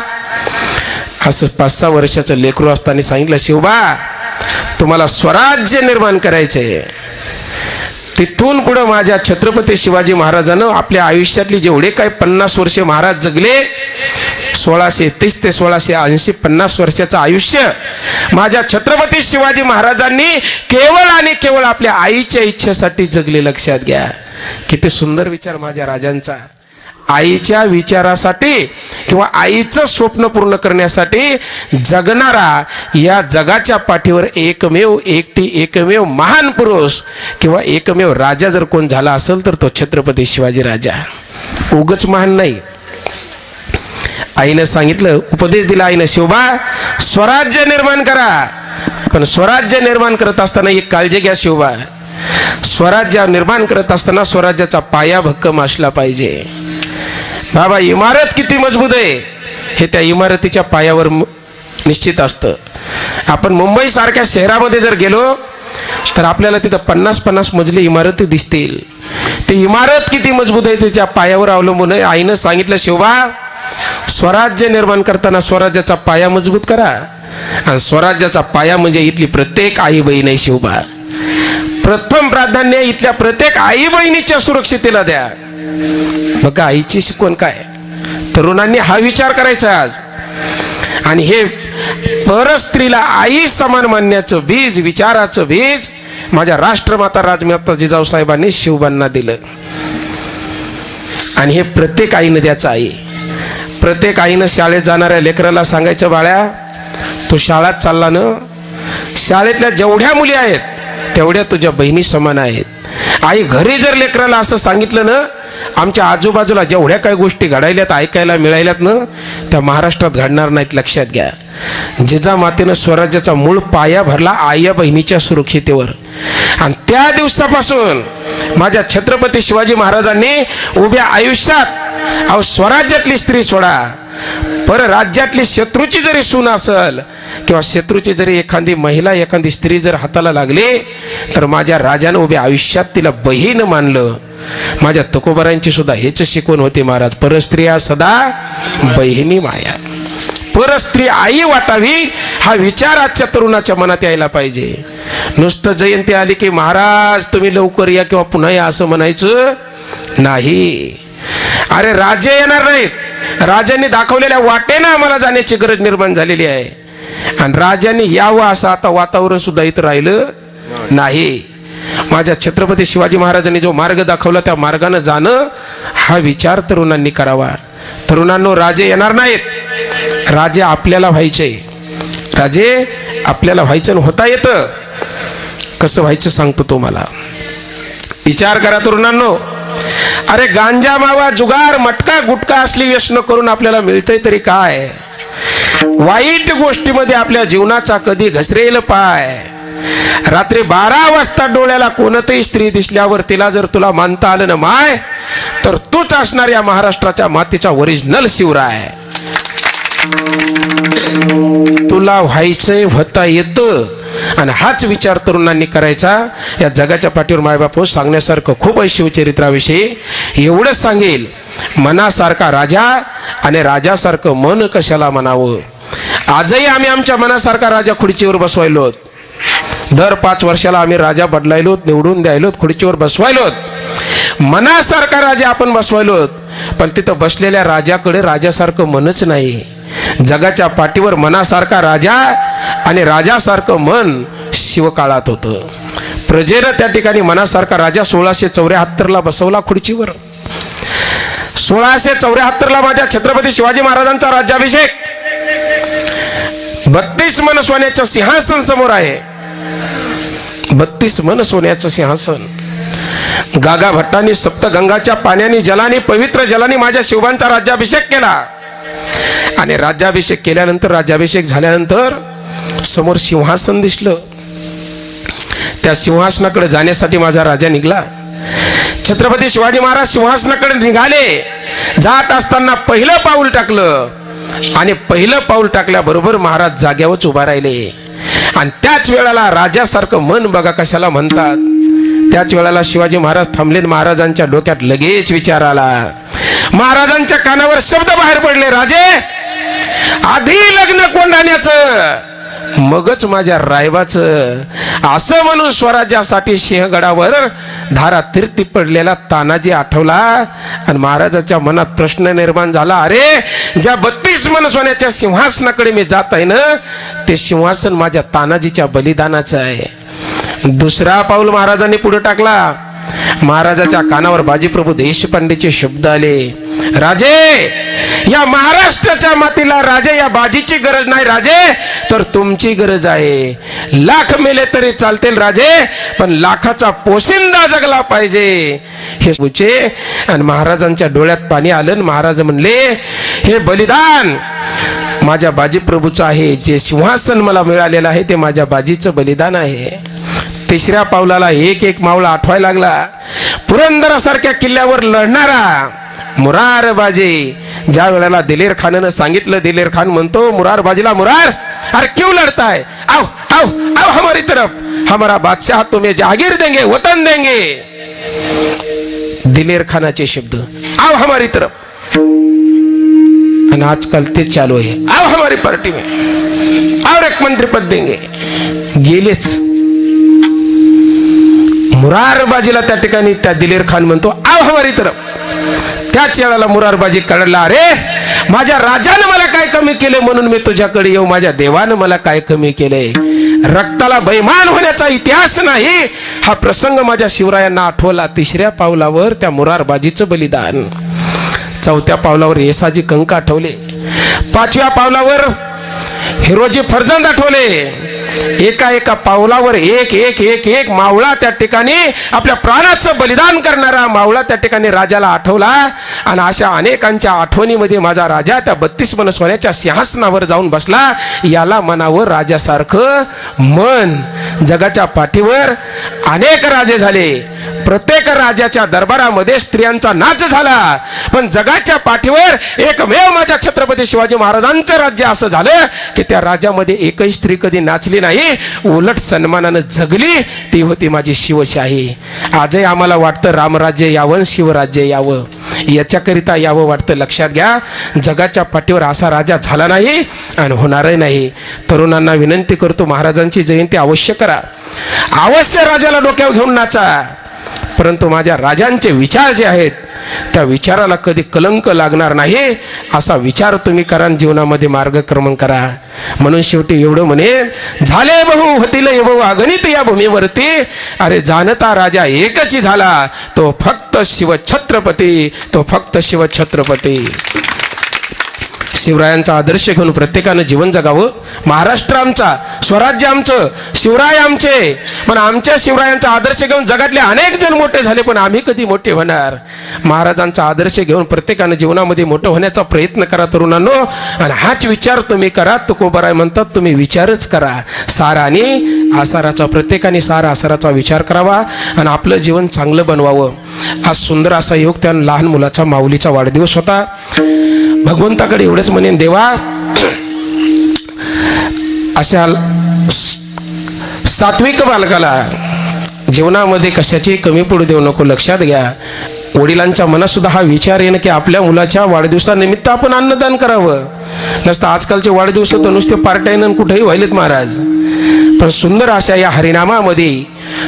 असं 5-6 वर्षाचं लेकरू असताना सांगितलं, शिवबा, तुम्हाला स्वराज्य निर्माण करायचंय. तिथून पुढं माझ्या छत्रपती शिवाजी महाराजानं आपल्या आयुष्यातली जेवढे काही 50 वर्षे महाराज जगले, 1630 ते 1680 50 वर्षाचं आयुष्य माझ्या छत्रपती शिवाजी महाराजांनी केवळ आणि केवळ आपल्या आईच्या इच्छेसाठी जगले. लक्षात घ्या, किती सुंदर विचार माझ्या राजांचा. आईच्या विचारासाठी किंवा आईचं स्वप्न पूर्ण करण्यासाठी जगणारा या जगाच्या पाठीवर एकमेव महान पुरुष किंवा एकमेव राजा जर कोण झाला असेल तर तो छत्रपती शिवाजी राजा. उगच महान नाही. आईनं सांगितलं, उपदेश दिला आईनं, शिवबा, स्वराज्य निर्माण करा. पण स्वराज्य निर्माण करत असताना एक काळजी घ्या शिवबा, स्वराज्य निर्माण करत असताना स्वराज्याचा पाया भक्कम असला पाहिजे. बाबा, इमारत किती मजबूत आहे हे त्या इमारतीच्या पायावर निश्चित असतं. आपण मुंबई सारख्या शहरामध्ये जर गेलो तर आपल्याला तिथं 50-50 मजली इमारती दिसतील. ती इमारत किती मजबूत आहे त्याच्या पायावर अवलंबून आहे. आईनं सांगितलं, शिवबा, स्वराज्य निर्माण करताना स्वराज्याचा पाया मजबूत करा. आणि स्वराज्याचा पाया म्हणजे इथली प्रत्येक आई बहीण आहे. शिवबा, प्रथम प्राधान्य इथल्या प्रत्येक आई बहिणीच्या सुरक्षितेला द्या. बघा, आईची शिकवण काय. तरुणांनी हा विचार करायचा आज. आणि हे परस्त्रीला आई समान मानण्याचं बीज, विचाराचं बीज माझ्या राष्ट्रमाता राजमाता जिजाऊ साहेबांनी शिवबांना दिलं. आणि हे प्रत्येक आईनं द्याचं आहे. प्रत्येक आईनं शाळेत जाणाऱ्या लेकराला सांगायचं, बाळ्या तू शाळेत चालला ना, शाळेतल्या जेवढ्या मुली आहेत तेवढ्या तुझ्या बहिणी समान आहेत. आई घरी जर लेकराला असं सांगितलं ना, आमच्या आजूबाजूला जेवढ्या काही गोष्टी घडायल्यात ऐकायला मिळायल्यात ना, त्या महाराष्ट्रात घडणार नाहीत, लक्षात घ्या. जिजामातेनं स्वराज्याचा मूळ पाया भरला आया बहिणीच्या सुरक्षितेवर. आणि त्या दिवसापासून माझ्या छत्रपती शिवाजी महाराजांनी उभ्या आयुष्यात, अहो स्वराज्यातली स्त्री सोडा, परराज्यातली शत्रूची जरी सून असेल किंवा शत्रूची जरी एखादी महिला, एखादी स्त्री जर हाताला लागली, तर माझ्या राजानं उभ्या आयुष्यात तिला बहीण मानलं. माझ्या तुकोबारांची सुद्धा हेच शिकवण होती महाराज, परस्त्रिया सदा बहिणी माया. परस्त्री आई वाटावी हा विचार आजच्या तरुणाच्या मनात यायला पाहिजे. नुसतं जयंती आली की महाराज तुम्ही लवकर या किंवा पुन्हा या असं म्हणायचं नाही. अरे राजे येणार नाहीत, राजांनी दाखवलेल्या वाटेनं आम्हाला जाण्याची गरज निर्माण झालेली आहे. आणि राजांनी यावं असं आता वातावरण सुद्धा इथं राहिलं नाही. माझ्या छत्रपती शिवाजी महाराजांनी जो मार्ग दाखवला त्या मार्गाने जाणं हा विचार तरुणांनी करावा. तरुणांनो, राजे येणार नाहीत, राजे आपल्याला व्हायचे. राजे आपल्याला व्हायचं, होता येतं. कसं व्हायचं सांगतो तुम्हाला. विचार करा तरुणांनो. अरे गांजा मावा जुगार मटका गुटका असली व्यसन करून आपल्याला मिळतंय तरी काय? वाईट गोष्टीमध्ये आपल्या जीवनाचा कधी घसरेल पाय. रात्री 12 वाजता डोळ्याला कोणतीही स्त्री दिसल्यावर तिला जर तुला मानता आलं ना माय, तर तूच असणार या महाराष्ट्राच्या मातीचा ओरिजिनल शिवराय. तुला व्हायचंय, होता येतं. आणि हाच विचार तरुणांनी करायचा. या जगाच्या पाठीवर मायबाप सांगण्यासारखं खूप आहे शिवचरित्राविषयी. एवढंच सांगेल, मनासारखा राजा आणि राजासारखं मन कशाला म्हणावं. आजही आम्ही आमच्या मनासारखा राजा खुर्चीवर बसवायलोत. दर 5 वर्षाला आम्ही राजा बदलायलोत, निवडून द्यायलोत, खुर्चीवर बसवायलोत. मनासारखा राजा आपण बसवायलोत, पण तिथं बसलेल्या राजाकडे राजासारखं मनच नाही. जगाच्या पाठीवर मनासारखा राजा आणि राजासारखं मन शिवकाळात होतं. प्रजेनं त्या ठिकाणी मनासारखा राजा 1674ला बसवला खुर्चीवर. 1674ला माझ्या छत्रपती शिवाजी महाराजांचा राज्याभिषेक. 32 मन सोन्याचं सिंहासन समोर आहे. 32 मन सोन्याचं सिंहासन. गागा भट्टांनी सप्तगंगाच्या पाण्याने, जलाने, पवित्र जलाने माझ्या शिवबांचा राज्याभिषेक केला. आणि राज्याभिषेक केल्यानंतर, राज्याभिषेक झाल्यानंतर समोर सिंहासन दिसलं. त्या सिंहासनाकडे जाण्यासाठी माझा राजा निघाला. छत्रपती शिवाजी महाराज सिंहासनाकडे निघाले. जात असताना पहिलं पाऊल टाकलं आणि पहिलं पाऊल टाकल्याबरोबर महाराज जाग्यावरच उभा राहिले. आणि त्याच वेळेला राजासारखं मन बघा कशाला म्हणतात. त्याच वेळेला शिवाजी महाराज थांबले. महाराजांच्या डोक्यात लगेच विचार आला. महाराजांच्या कानावर शब्द बाहेर पडले, राजे आधी लग्न कोंढाण्याचं मगच माझ्या रायबाचं. असं म्हणून स्वराज्यासाठी सिंहगडावर धारा तीर्थी पडलेला तानाजी आठवला. आणि महाराजाच्या मनात प्रश्न निर्माण झाला, अरे ज्या 32 मन सोन्याच्या सिंहासनाकडे मी जात आहे ना, ते सिंहासन माझ्या तानाजीच्या बलिदानाचं आहे. दुसरा पाऊल महाराजांनी पुढे टाकला. महाराजाच्या कानावर बाजीप्रभू देशपांडेचे शब्द आले, राजे या महाराष्ट्राच्या मातीला राजे या बाजीची गरज नाही राजे, तर तुमची गरज आहे. लाख मेले तरी चालतील राजे, पण लाखाचा पोशिंदा जगला पाहिजे. हे उचे. आणि महाराजांच्या डोळ्यात पाणी आलं. महाराज म्हणले, हे बलिदान माझ्या बाजीप्रभूचं आहे. जे सिंहासन मला मिळालेलं आहे ते माझ्या बाजीचं बलिदान आहे. तिसऱ्या पावलाला एक मावळा आठवायला लागला. पुरंदरासारख्या किल्ल्यावर लढणारा मुरार बाजी. ज्या वेळेला दिलेर खानानं सांगितलं, दिलेर खान म्हणतो मुरार बाजीला, मुरार अरे क्यों लड़ता है, आओ आओ आओ हमारी तरफ, हमारा बादशाह तुम्हें जागीर देंगे, वतन देंगे. दिलेर खानाचे शब्द, आओ हमारी तरफ. आणि आजकाल ते चालू आहे, आओ हमारी पार्टी में, और एक मंत्री पद देंगे. गेलेच. मुरारबाजीला त्या ठिकाणी त्या दिलेर खान म्हणतो, आओ हमारी तरफ. त्याच वेळेला मुरारबाजी कळला, अरे माझ्या राजानं मला काय कमी केले म्हणून मी तुझ्याकडे येऊ, माझ्या देवानं मला काय कमी केले. रक्ताला बैमान होण्याचा इतिहास नाही. हा प्रसंग माझ्या शिवरायांना आठवला. तिसऱ्या पावलावर त्या मुरारबाजीचं बलिदान. 4थ्या पावलावर येसाजी कंक आठवले, 5व्या पावलावर हिरोजी फर्जंद आठवले. एका एका पावलावर एक एक एक एक मावळा त्या ठिकाणी आपल्या प्राणाचं बलिदान करणारा मावळा त्या ठिकाणी राजाला आठवला. आणि अशा अनेकांच्या आठवणीमध्ये माझा राजा त्या 32 मन सोन्याच्या सिंहासनावर जाऊन बसला. याला मनावर राजासारखं मन. जगाच्या पाठीवर अनेक राजे झाले, प्रत्येक राजाच्या दरबारामध्ये स्त्रियांचा नाच झाला, पण जगाच्या पाठीवर एकमेव माझ्या छत्रपती शिवाजी महाराजांचं राज्य असं झालं की त्या राज्यामध्ये एकही स्त्री कधी नाचली नाही, उलट सन्मानानं जगली. ती होती माझी शिवशाही. आजही आम्हाला वाटतं रामराज्य यावं, शिवराज्य यावं, याच्याकरिता यावं वाटतं. लक्षात घ्या, जगाच्या पाठीवर असा राजा झाला नाही आणि होणारही नाही. तरुणांना विनंती करतो, महाराजांची जयंती अवश्य करा, अवश्य राजाला डोक्यावर घेऊन नाचा, परंतु माझ्या राजांचे विचार जे आहेत त्या विचाराला कधी कलंक लागणार नाही असा विचार तुम्ही करा, जीवनामध्ये मार्गक्रमण करा. म्हणून शेवटी एवढं म्हणे, झाले बहु होतील एवढं अगणित या भूमीवरती. अरे जाणता राजा एकची झाला, तो फक्त शिवछत्रपती, तो फक्त शिवछत्रपती. शिवरायांचा आदर्श घेऊन प्रत्येकानं जीवन जगावं. महाराष्ट्र आमचा, स्वराज्य आमचं, शिवराय आमचे. पण आमच्या शिवरायांचा आदर्श घेऊन जगातले अनेक जण मोठे झाले, पण आम्ही कधी मोठे होणार? महाराजांचा आदर्श घेऊन प्रत्येकानं जीवनामध्ये मोठं होण्याचा प्रयत्न करा तरुणांनो. आणि हाच विचार तुम्ही करा. तुकोबाराय म्हणतात, तुम्ही विचारच करा. सार आणि आसाराचा, प्रत्येकाने सार आसाराचा विचार करावा आणि आपलं जीवन चांगलं बनवावं. आज सुंदर असा योग त्या लहान मुलाचा, माऊलीचा वाढदिवस होता. भगवंताकडे एवढंच म्हणेन, देवा अशा सात्विक बालकाला जीवनामध्ये कशाची कमी पडू देऊ नको. लक्षात घ्या, वडिलांच्या मनात सुद्धा हा विचार येणं की आपल्या मुलाच्या वाढदिवसानिमित्त आपण अन्नदान करावं. नसतं आजकालचे वाढदिवस तर नुसते पार्ट्यानं कुठेही व्हायलेत महाराज. पण सुंदर अशा या हरिनामामध्ये,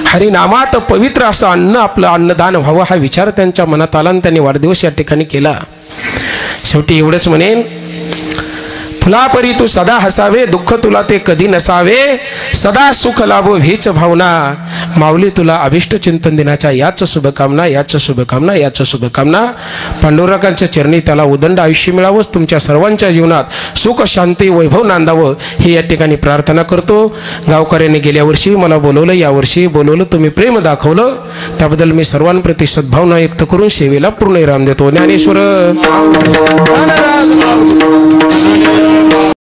हरिनामात पवित्र असं अन्न, आपलं अन्नदान व्हावं हा विचार त्यांच्या मनात आला आणि त्यांनी वाढदिवस या ठिकाणी केला. शेवटी एवढंच म्हणेन, फुलापरी तू सदा हसावे, दुःख तुला ते कधी नसावे, सदा सुख लाभो हीच भावना. माऊली तुला अभिष्ट चिंतन दिनाच्या याच शुभकामना, याच शुभकामना, याच शुभकामना. पांडुरंगाच्या चरणी त्याला उदंड आयुष्य मिळावं, तुमच्या सर्वांच्या जीवनात सुख शांती वैभव नांदावं ही या ठिकाणी प्रार्थना करतो. गावकऱ्यांनी गेल्या वर्षी मला बोलवलं, यावर्षी बोलवलं, तुम्ही प्रेम दाखवलं, त्याबद्दल मी सर्वांप्रती सद्भावना व्यक्त करून सेवेला पूर्ण विराम देतो. ज्ञानेश्वर